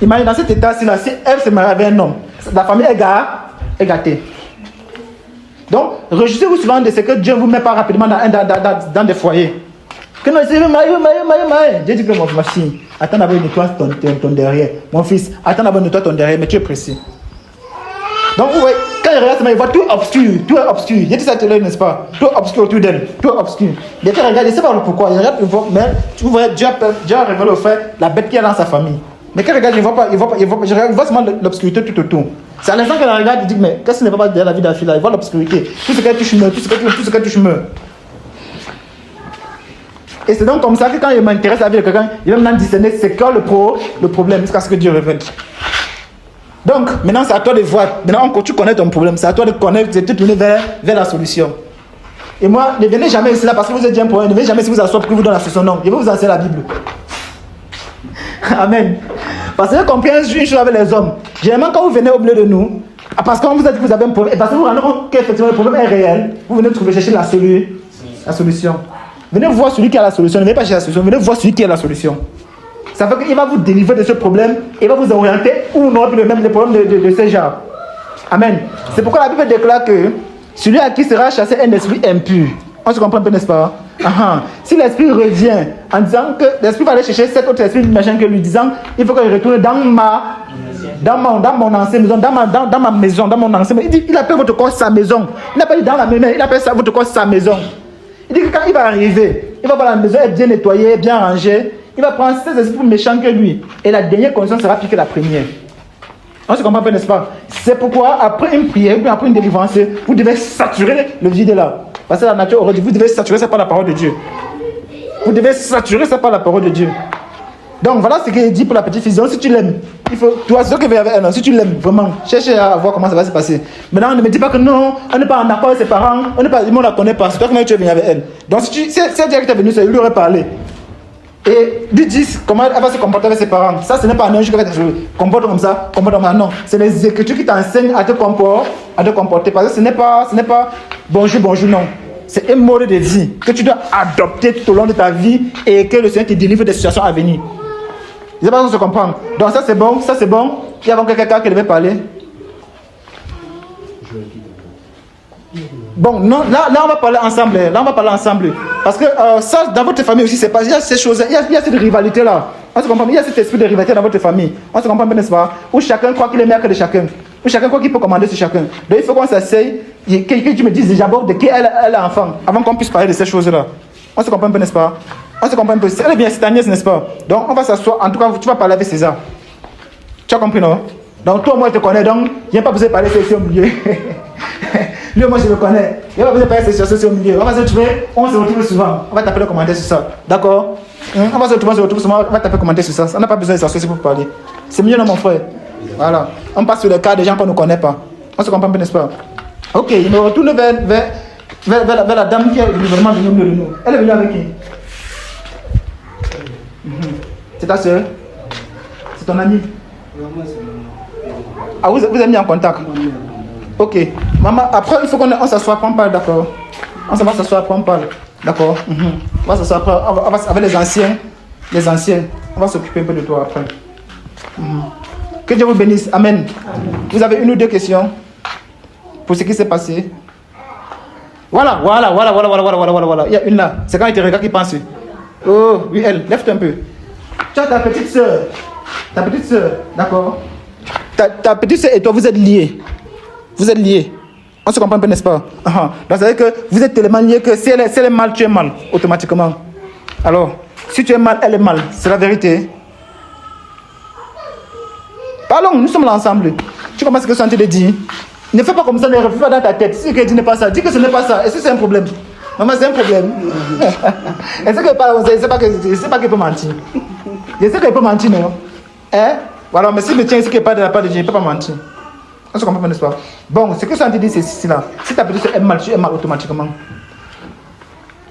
Imaginez dans cet état-ci, là, si elle se marie avec un homme, la famille est gâtée. Donc, réjouissez-vous souvent de ce que Dieu ne vous met pas rapidement dans des foyers. Que non, c'est marié. Dieu dit que ma fille, attends d'abord, nettoie ton derrière. Mon fils, attends d'abord, nettoie ton derrière, mais tu es pressé. Donc, vous voyez, quand il regarde, il voit tout est obscur. J'ai dit ça tout à l'heure, n'est-ce pas? Tout obscur autour d'elle, tout obscur. Il regarde, il ne sait pas pourquoi. Il regarde, mais vous voyez, Dieu a révélé au fait la bête qu'il y a dans sa famille. Mais quand il regarde, il voit seulement l'obscurité tout autour. C'est à l'instant qu'elle regarde, il dit, mais qu'est-ce qui ne va pas derrière la vie de la fille là? Il voit l'obscurité. Tout ce qu'elle touche meurt, tout ce qu'elle touche meurt. Et c'est donc comme ça que quand il m'intéresse à la vie de quelqu'un, il va maintenant discerner c'est quoi le problème, jusqu'à ce que Dieu révèle. Donc, maintenant c'est à toi de voir. Maintenant, quand tu connais ton problème, c'est à toi de connaître, de te tourner vers la solution. Et moi, ne venez jamais ici là parce que vous êtes déjà un problème. Ne venez jamais ici vous asseoir pour que vous donne la solution. Non, je vais vous enseigner la Bible. Amen. Parce que j'ai compris une chose avec les hommes. Généralement, quand vous venez au milieu de nous, parce qu'on vous a dit que vous avez un problème, et parce que vous vous rendez compte qu'effectivement le problème est réel, vous venez chercher la solution. Venez voir celui qui a la solution. Ne venez pas chercher la solution, venez voir celui qui a la solution. Ça fait qu'il va vous délivrer de ce problème et va vous orienter ou non même les problèmes de ce genre. Amen. C'est pourquoi la Bible déclare que celui à qui sera chassé un esprit impur. On se comprend un peu, n'est-ce pas? Si l'esprit revient en disant que l'esprit va aller chercher cet autre esprit machin que lui disant il faut qu'il retourne dans mon ancienne maison, dans ma maison, dans mon ancienne maison. Il appelle votre corps sa maison. Il n'a pas dit dans la maison, il appelle ça votre corps sa maison. Il dit que quand il va arriver, il va voir la maison est bien nettoyée, bien rangée. Il va prendre 16 esprits méchants que lui. Et la dernière condition sera pire que la première. On se comprend pas, n'est-ce pas? C'est pourquoi, après une prière, après une délivrance, vous devez saturer le vide là. Parce que la nature aurait dit, vous devez saturer ça par la parole de Dieu. Vous devez saturer ça par la parole de Dieu. Donc voilà ce qu'il dit pour la petite fille. Donc si tu l'aimes, il faut, toi, c'est ce que veut avec elle. Si tu l'aimes vraiment, cherchez à voir comment ça va se passer. Maintenant, ne me dis pas que non, on n'est pas en accord avec ses parents, on n'est pas, on ne la connaît pas. C'est toi qui es venu avec elle. Donc si elle dit que tu es venu, il lui aurait parlé. Et lui dit comment elle va se comporter avec ses parents. Ça, ce n'est pas un ange qui va te comporte comme ça, comporte comme ça. Non, c'est les Écritures qui t'enseignent à te comporter. Parce que ce n'est pas bonjour, non. C'est un mode de vie que tu dois adopter tout au long de ta vie et que le Seigneur te délivre des situations à venir. Je ne sais pas si on se comprend. Donc ça c'est bon, Il y a quelqu'un qui devait parler. Bon, non, là on va parler ensemble. Parce que ça, dans votre famille aussi, c'est pas. Il y a ces choses, il y a cette rivalité là. On se comprend, il y a cet esprit de rivalité dans votre famille. On se comprend, n'est-ce pas? Où chacun croit qu'il est meilleur que de chacun. Où chacun croit qu'il peut commander sur chacun. Donc il faut qu'on s'asseye et que tu me dises déjà de qui elle est enfant, avant qu'on puisse parler de ces choses-là. On se comprend un peu, n'est-ce pas? On se comprend un peu. Elle est bien, c'est ta nièce, n'est-ce pas? Donc on va s'asseoir. En tout cas, tu vas parler avec César. Tu as compris, non? Donc toi, moi, je te connais, donc il n'y a pas besoin de parler de au milieu. Lui, moi, je le connais. Il n'y a pas besoin de parler de situations au milieu. On va se retrouver, on se retrouve souvent. On va taper le commentaire sur ça. D'accord? On va se retrouver souvent, on va taper le commentaire sur ça. On n'a pas besoin de s'associer pour parler. C'est mieux, non, mon frère? Voilà. On passe sur le cas des gens qu'on ne connaît pas. On se comprend, n'est-ce pas? Ok, il me retourne vers la dame qui est vraiment venue au milieu de nous. Elle est venue avec qui? C'est ta soeur? C'est ton amie? Ah, vous êtes mis en contact? Ok. Maman, après, il faut qu'on s'assoie, après on parle, d'accord. On va s'asseoir, après on parle. D'accord. On va s'asseoir, après, on va avec les anciens. Les anciens. On va s'occuper un peu de toi après. Que Dieu vous bénisse. Amen. Vous avez une ou deux questions pour ce qui s'est passé? Voilà. Il y a une là. C'est quand il te regarde qui pense. Oh, oui, elle. Lève-toi un peu. Tu as ta petite soeur. D'accord. Ta petite soeur et toi, vous êtes liés. On se comprend un peu, n'est-ce pas? Donc, ça veut dire que vous êtes tellement liés que si elle est mal, tu es mal, automatiquement. Alors, si tu es mal, elle est mal. C'est la vérité. Parlons, nous sommes là ensemble. Tu comprends ce que je suis en train de dire? Ne fais pas comme ça, ne refais pas dans ta tête. Si quelqu'un dit n'est pas ça, dis que ce n'est pas ça. Est-ce que c'est un problème? Maman, c'est un problème. Est-ce que je sais pas qu'il peut mentir? Je sais qu'il peut mentir, non? Hein? Voilà, mais si le tien, ce qui n'est pas de la part de Dieu, il ne peut pas mentir. On se comprend, n'est-ce pas? Bon, ce que je suis en train de dire, c'est ceci là. Si ta petite soeur est mal, tu es mal automatiquement.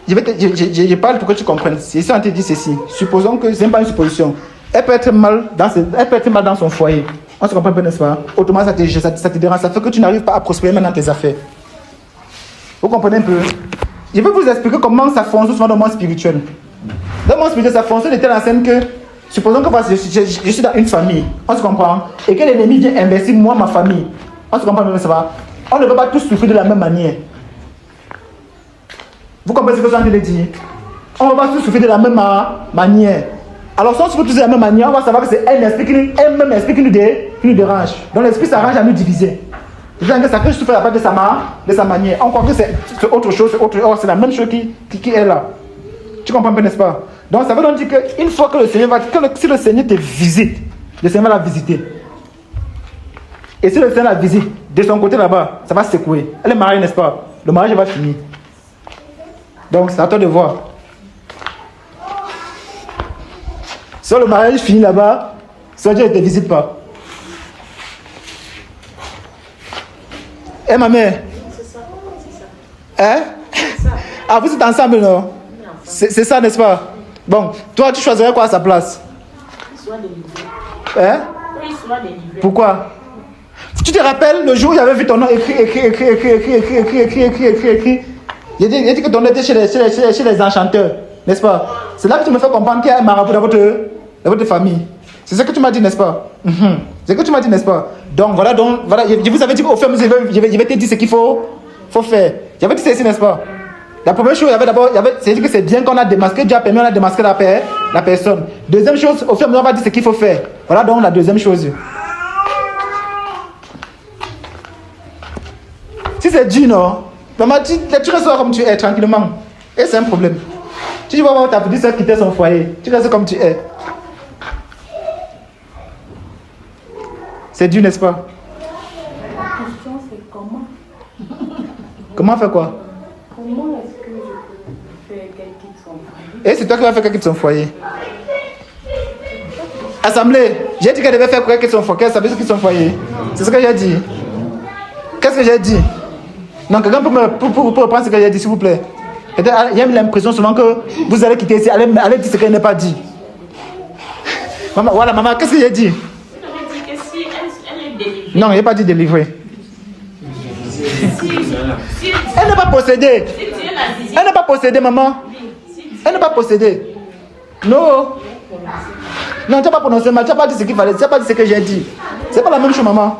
Je parle pour que tu comprennes. Si je suis en train de dire ceci, supposons que ce n'est pas une supposition. Elle peut être mal dans son foyer. On se comprend un peu, n'est-ce pas? Autrement, ça te dérange. Ça fait que tu n'arrives pas à prospérer maintenant dans tes affaires. Vous comprenez un peu? Je vais vous expliquer comment ça fonctionne dans le monde spirituel. Dans le monde spirituel, ça fonctionne de telle enseigne que, supposons que je suis dans une famille, on se comprend, et que l'ennemi vient investir moi, ma famille. On se comprend, n'est-ce pas? On ne peut pas tous souffrir de la même manière. Vous comprenez ce que je suis en train de dire? On ne va pas tous souffrir de la même manière. Alors, si on souffre tous de la même manière, on va savoir que c'est un même esprit qui nous dérange. Donc, l'esprit s'arrange à nous diviser. C'est-à-dire que ça peut souffrir la part de sa manière. On croit que c'est autre chose, c'est la même chose qui est là. Tu comprends un peu, n'est-ce pas? Donc, ça veut donc dire qu'une fois que le Seigneur si le Seigneur te visite, le Seigneur va la visiter. Et si le Seigneur la visite, de son côté là-bas, ça va secouer. Elle est mariée, n'est-ce pas? Le mariage va finir. Donc, c'est à toi de voir. Si le mariage finit là-bas, soit Dieu ne te visite pas. Eh, ma mère? C'est ça. Hein? C'est ça. Ah, vous êtes ensemble, non? C'est ça, n'est-ce pas? Bon, toi, tu choisirais quoi à sa place? Soit délivré. Hein? Oui, soit délivré. Pourquoi? Tu te rappelles le jour où j'avais vu ton nom écrit. J'ai dit que ton nom était chez les enchanteurs, n'est-ce pas? C'est là que tu me fais comprendre qu'il y a un marabout dans votre famille. C'est ce que tu m'as dit, n'est-ce pas? C'est ce que tu m'as dit, n'est-ce pas? Donc, voilà, je vous avais dit qu'au fur et à mesure, je vais te dire ce qu'il faut faire. J'avais dit ceci, n'est-ce pas? La première chose, c'est dit que c'est bien qu'on a démasqué, Dieu a permis, on a démasqué la personne. Deuxième chose, au fur et à mesure, on va dire ce qu'il faut faire. Voilà donc la deuxième chose. Si c'est Dieu, non? Maman, tu restes comme tu es, tranquillement. Et c'est un problème. Tu vas voir ta petite soeur quitter son foyer. Tu restes comme tu es. C'est Dieu, n'est-ce pas? La question, c'est comment? Comment faire quoi? Comment est-ce que je peux faire qu'elle quitte son foyer? Et c'est toi qui vas faire qu'elle quitte son foyer. Assemblée, j'ai dit qu'elle devait faire qu'elle quitte son foyer. Qu'elle savait ce quitte son foyer. C'est ce que j'ai dit. Qu'est-ce que j'ai dit? Non, quelqu'un peut reprendre ce que j'ai dit, s'il vous plaît. Il y a l'impression souvent que vous allez quitter ici, allez dire ce qu'elle n'a pas dit. Maman, voilà, maman, qu'est-ce que j'ai dit? Non, il n'a pas dit délivrer. Elle n'est pas possédée. Elle n'est pas possédée, maman. Elle n'est pas possédée. Non. Non, tu n'as pas prononcé mal. Tu n'as pas dit ce qu'il fallait. Tu n'as pas dit ce que j'ai dit. C'est pas la même chose, maman.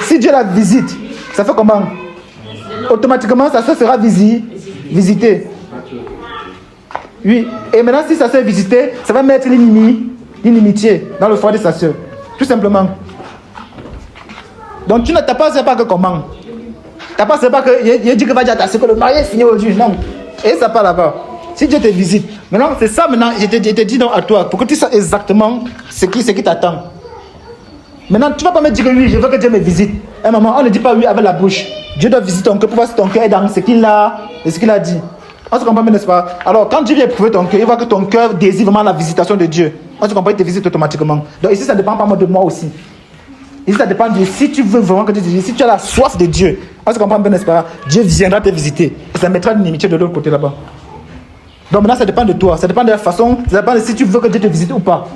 Si Dieu la visite, ça fait comment? Automatiquement, sa soeur sera visitée. Oui. Et maintenant, si sa soeur est visitée, ça va mettre l'inimitié dans le foyer de sa soeur. Tout simplement. Donc, tu n'as pas c'est pas que comment? Tu n'as pas c'est pas que il dit que va dire que le mariage est fini aujourd'hui. Non. Et ça part là-bas. Si Dieu te visite. Maintenant, c'est ça maintenant, je te dis donc à toi, pour que tu saches exactement ce qui t'attend. Maintenant, tu ne vas pas me dire que oui, je veux que Dieu me visite. Et maman, on ne dit pas oui avec la bouche. Dieu doit visiter ton cœur pour voir si ton cœur est dans ce qu'il a dit. On se comprend, n'est-ce pas? Alors, quand Dieu vient éprouver ton cœur, il voit que ton cœur désire vraiment la visitation de Dieu. On se comprend, il te visite automatiquement. Donc ici, ça ne dépend pas de moi aussi. Ici, ça dépend de si tu veux vraiment que Dieu te visite, si tu as la soif de Dieu. On se comprend, n'est-ce pas? Dieu viendra te visiter. Et ça mettra une inimitié de l'autre côté là-bas. Donc maintenant, ça dépend de toi. Ça dépend de la façon, ça dépend de si tu veux que Dieu te visite ou pas.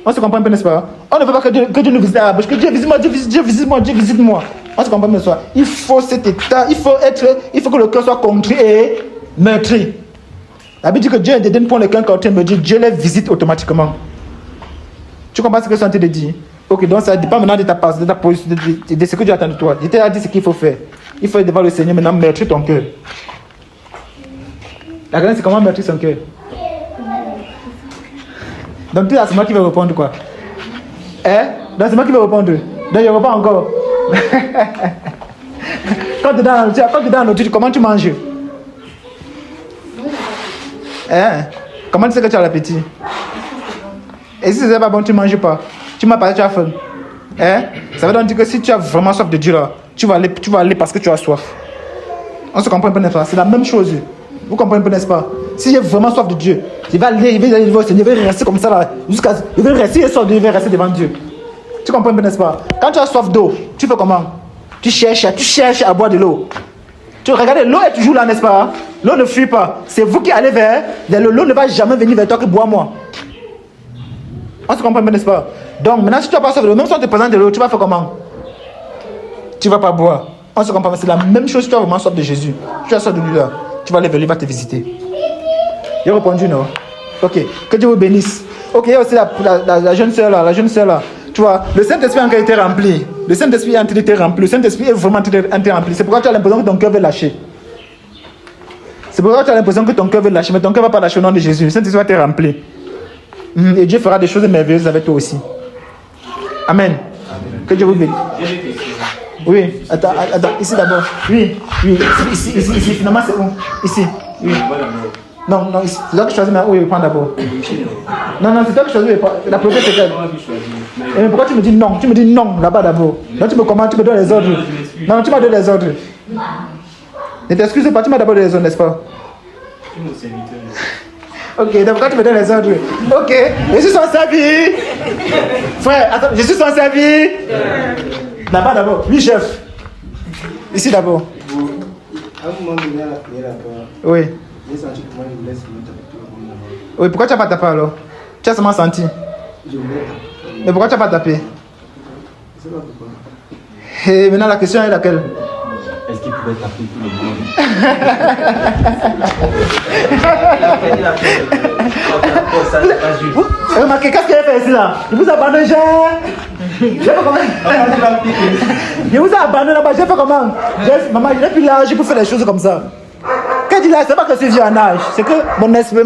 On se comprend un peu, n'est-ce pas? On ne veut pas que Dieu nous visite à la bouche, que Dieu visite-moi, Dieu visite-moi, Dieu visite-moi. On se comprend, n'est-ce pas? Il faut cet état, il faut que le cœur soit contrit et meurtri. La Bible dit que Dieu intervient pour les cœurs contrits et meurtris, Dieu les visite automatiquement. Tu comprends ce que je suis en train de dire? Ok, donc ça ne dépend maintenant de ta position, de ce que Dieu attend de toi. Je t'ai dit ce qu'il faut faire. Il faut aller devant le Seigneur maintenant, meurtrir ton cœur. La question c'est comment meurtrir son cœur. Donc, c'est moi qui vais répondre quoi? Donc, c'est moi qui vais répondre. Donc, je ne réponds encore. Quand tu es dans la nourriture, comment tu manges? Comment tu sais que tu as l'appétit? Et si ce n'est pas bon, tu ne manges pas. Tu m'as parlé, tu as faim. Ça veut donc dire que si tu as vraiment soif de Dieu, là, tu vas aller parce que tu as soif. On se comprend un peu, n'est-ce pas? C'est la même chose. Vous comprenez un peu, n'est-ce pas? Si j'ai vraiment soif de Dieu, il va aller devant le Seigneur, il va rester comme ça là, il va rester devant Dieu. Tu comprends un peu, n'est-ce pas? Quand tu as soif d'eau, tu fais comment? Tu cherches à boire de l'eau. Tu regardes, l'eau est toujours là, n'est-ce pas? L'eau ne fuit pas. C'est vous qui allez vers l'eau. L'eau ne va jamais venir vers toi que bois-moi. On se comprend un peu, n'est-ce pas? Donc maintenant, si tu n'as pas soif de l'eau, même si on te présente de l'eau, tu vas faire comment? Tu ne vas pas boire. On se comprend, c'est la même chose si tu as vraiment soif de Jésus. Tu as soif de lui là. Tu vas aller vers lui, il va te visiter. J'ai répondu non. Ok, que Dieu vous bénisse. Ok, il y a aussi la jeune soeur là, Tu vois, le Saint-Esprit a encore été rempli. Le Saint-Esprit a été rempli. Le Saint-Esprit est vraiment été rempli. C'est pourquoi tu as l'impression que ton cœur veut lâcher. C'est pourquoi tu as l'impression que ton cœur veut lâcher, mais ton cœur ne va pas lâcher au nom de Jésus. Le Saint-Esprit va être rempli. Et Dieu fera des choses merveilleuses avec toi aussi. Amen. Que Dieu vous bénisse. Oui, attends, ici d'abord. Oui, ici, finalement c'est où? Ici, oui. Non, c'est toi qui choisis, mais où il prend d'abord? Non, c'est toi qui choisis, la priorité c'est quelle? Mais pourquoi tu me dis non? Tu me dis non là-bas d'abord. Non, tu me commandes, tu me donnes les ordres. Non, tu m'as donné les ordres. Ne t'excuse pas, tu m'as d'abord donné les ordres, n'est-ce pas? Tu es mon serviteur. Ok, donc pourquoi tu me donnes les ordres? Ok, je suis son servi. Frère, attends, je suis son servi. Là-bas d'abord, oui chef. Ici d'abord. À un moment donné, à la prière là-bas, oui. j'ai senti comment je voulais se mettre avec tout le monde là-bas. Oui, pourquoi tu n'as pas tapé alors? Tu as seulement senti. Je voulais taper. Mais pourquoi tu n'as pas tapé? Je ne sais pas pourquoi. Et maintenant la question est laquelle? Est-ce qu'il pouvait taper tout le monde? Remarquez, qu'est-ce qu'il a fait ici là? Il vous a abandonné, j'ai fait comment? Il vous a abandonné là-bas, j'ai fait comment? Maman, je n'ai plus l'âge pour faire des choses comme ça. Qu'est-ce qu'il a? C'est pas que c'est vieux en âge, c'est que mon esprit, le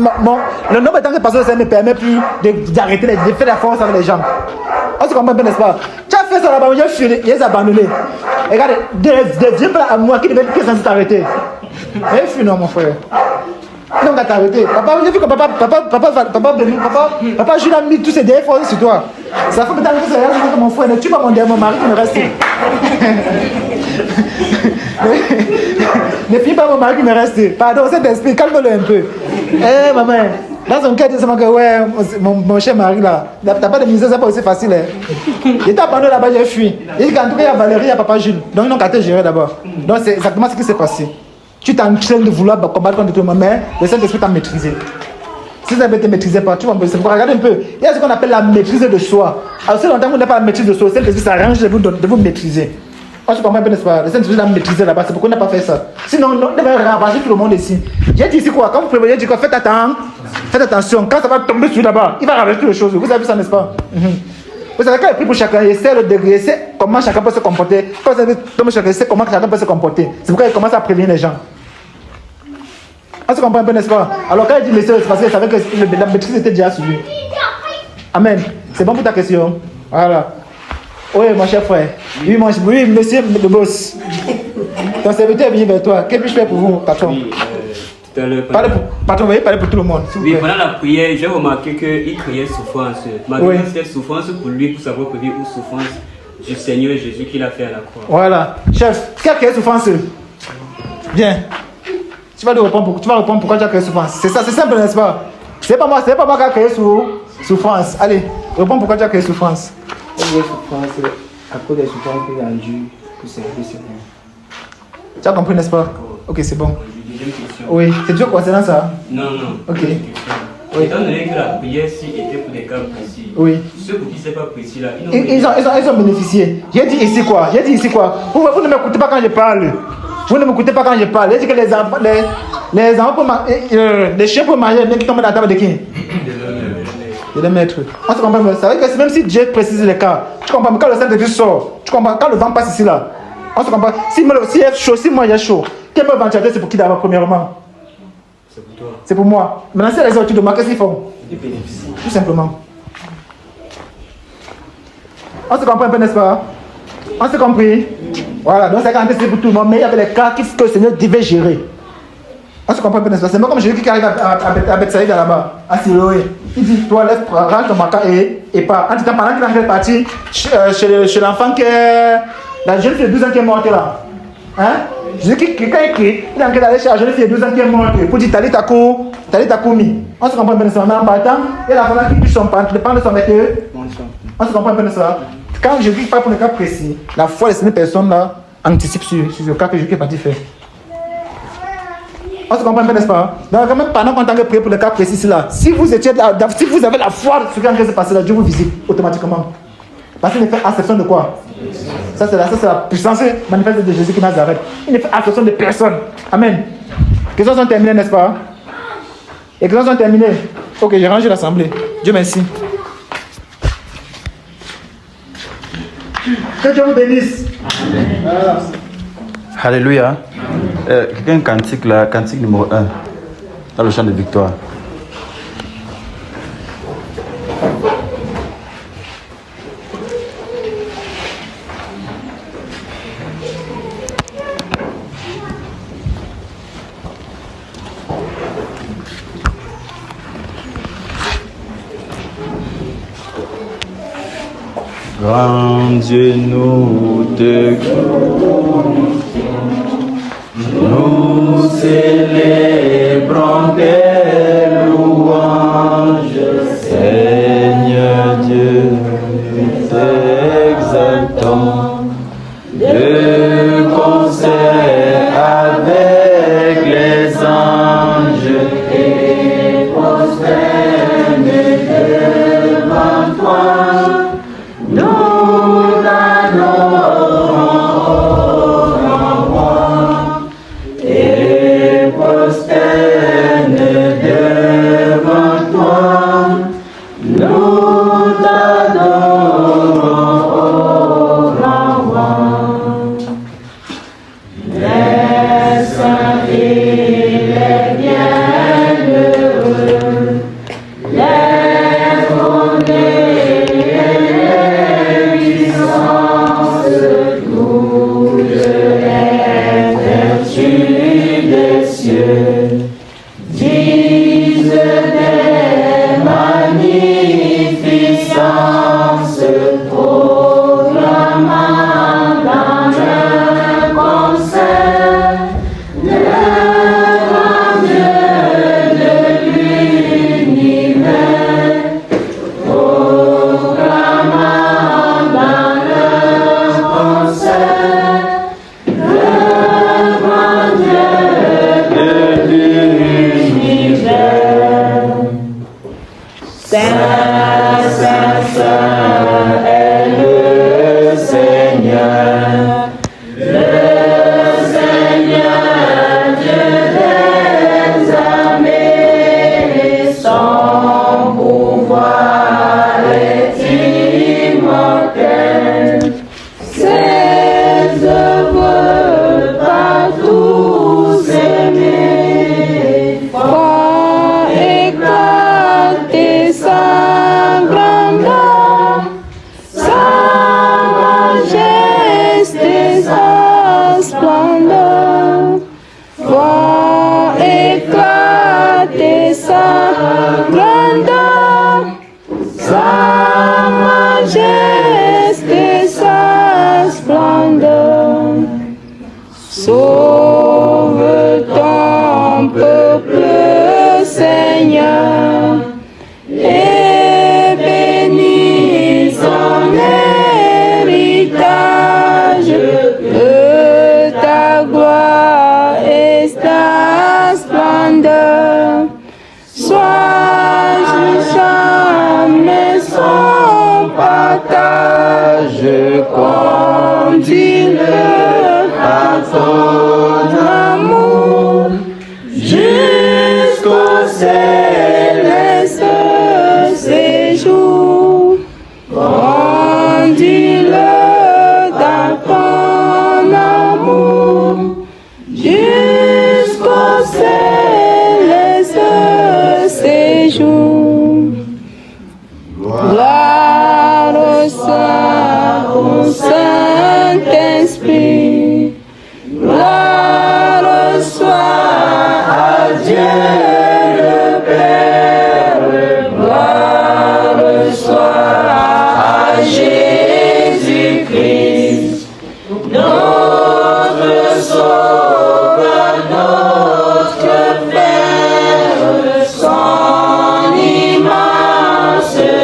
nombre de temps que pasteur ça ne me permet plus d'arrêter de faire la force avec les gens. On se comprend bien, n'est-ce pas? Tu as fait ça là-bas, j'ai fui, il les a abandonnés. Regarde, des vieux plats à moi qui devaient être censés t'arrêter. Et fui non, mon frère. Donc à t'arrêter. Papa, j'ai vu que papa, Jules a mis tous ses derniers forces sur toi. Ça fait peut-être que c'est rien que mon frère, ne tue pas mon mari qui me reste. Ne finis pas mon mari qui me reste. Pardon, cet esprit, calme-le un peu. Eh maman, dans son cas, c'est que ouais, mon cher mari là, t'as pas de misère, c'est pas aussi facile. Il était abandonné là-bas, j'ai fui. Il dit qu'en tout cas, il y a Valérie, il y a papa Jules. Donc ils n'ont qu'à te gérer d'abord. Donc c'est exactement ce qui s'est passé. Tu t'entraînes de vouloir combattre contre tout le monde, mais le Saint-Esprit t'a maîtrisé. Si ça ne te maîtrisait pas, tu vas me regarder un peu. Il y a ce qu'on appelle la maîtrise de soi. Alors, si longtemps que vous n'avez pas la maîtrise de soi, le Saint-Esprit s'arrange de vous maîtriser. On se comprend un peu, n'est-ce pas? Le Saint-Esprit l'a maîtrisé là-bas, c'est pourquoi on n'a pas fait ça. Sinon, on devrait ravager tout le monde ici. J'ai dit ici quoi? Quand vous prévoyez, j'ai dit quoi? Faites attention. Quand ça va tomber sur là-bas, il va ravager toutes les choses. Vous avez vu ça, n'est-ce pas? Vous savez, quand il est pris pour chacun, il sait le degré, il sait comment chacun peut se comporter. Quand vous avez tombé chacun, il sait comment chacun peut se comporter. C'est pourquoi il commence à prévenir les gens. On se comprend un peu, n'est-ce pas? Alors quand il dit laissez, c'est parce qu'il savait que la maîtrise était déjà sur lui. Amen. C'est bon pour ta question? Voilà. Oui, mon cher frère. Oui, monsieur le boss. Ton serviteur est venu vers toi. Que puis-je faire pour vous, patron? Oui, tout à l'heure. Patron, vous voyez parler pour tout le monde. Oui, pendant la prière, j'ai remarqué qu'il criait souffrance. Malgré c'était souffrance pour lui, pour savoir pour lui, ou souffrance du Seigneur Jésus qu'il a fait à la croix. Voilà. Chef, qui a créé souffrance? Viens. Tu vas répondre pourquoi tu as créé souffrance. C'est ça, c'est simple, n'est-ce pas? C'est pas moi qui a créé souffrance. Allez, réponds pourquoi tu as créé souffrance. J'ai créé souffrance à cause des souffrances qu'il a rendues pour servir le Seigneur. Tu as compris, n'est-ce pas? Ok, c'est bon. Deuxième question. Oui, c'est toujours concernant ça? Non. Ok. Étant donné que la prière-ci était pour des cas précis, oui. Ceux pour qui c'est pas précis là, ils ont bénéficié. J'ai dit ici quoi? Vous ne m'écoutez pas quand je parle. Vous ne m'écoutez pas quand je parle. J'ai dit que les enfants les chiens pour manger, les qui tombent dans la table de qui? De les mettre. On se comprend. Ça veut dire que même si Dieu précise les cas, tu comprends, quand le Saint-Esprit sort, tu comprends, quand le vent passe ici là, on se comprend. Si il est chaud, si moi j'ai chaud, quel ventilateur c'est pour qui d'abord premièrement? c'est pour toi. C'est pour moi. Maintenant, si les autres de moi, qu'est-ce qu'ils font? Ils bénéficient. Tout simplement. On se comprend un peu, n'est-ce pas? On s'est compris? Voilà, donc c'est quand même pour tout le monde, mais il y avait les cas que le Seigneur devait gérer. On se comprend un peu, n'est-ce pas? C'est moi comme Jésus qui arrive à Bethsaïda là-bas, à Siloé. Il dit, toi, lève, range ton maca et pas. En tout temps, pendant qu'il est parti chez l'enfant qui est. La jeune fille de 12 ans qui est morte là. Hein? Jésus qui quand il est en train d'aller chez la jeune fille de 12 ans qui est morte pour dire, Talita Koumi. On se comprend un peu, n'est-ce pas? En partant, et la femme qui touche son pantalon, le pantalon de son vêtement. On se comprend un peu, n'est-ce pas? Quand Jésus parle pour le cas précis, la foi de ces personnes là anticipe sur le cas que Jésus est parti faire. On se comprend un peu, n'est-ce pas? Donc, quand même, pendant qu'on t'en prier pour le cas précis là, si vous avez la foi sur ce qui s'est passé là, Dieu vous visite automatiquement. Parce qu'il ne fait exception de quoi? Ça, c'est la puissance manifeste de Jésus qui Nazareth. Il ne fait exception de personne. Amen. Les questions sont terminées, n'est-ce pas? Les questions sont terminées. Ok, j'ai rangé l'assemblée. Dieu merci. Que Dieu vous bénisse. Amen. Alléluia. Quelqu'un cantique là, cantique numéro 1, dans le chant de victoire. Grand Dieu, nous te glorifions, nous célébrons tes louanges, Seigneur Dieu, nous t'exaltons, de concert avec les anges et prosternés devant toi. Nous t'adorons, roi, et prosternés devant toi. Nous t'adorons, roi. Les saints et les bienheureux, les fondés. Disent des magnificences, proclamant dans le concert le grand Dieu de l'univers, proclamant dans le concert le grand Dieu de l'univers. Saint, Saint, Saint est le Seigneur, Dieu des armées. Son pouvoir est immortel, ses œuvres par tous aimées. Fort éclater sa grandeur,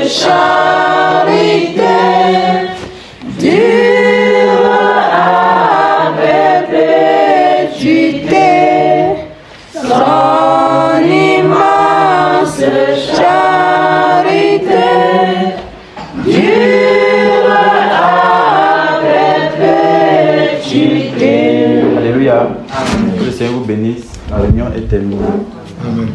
charité dure à perpétuité. Son immense charité dure à perpétuité. Alléluia. Que le Seigneur vous bénisse. La réunion est terminée. Amen.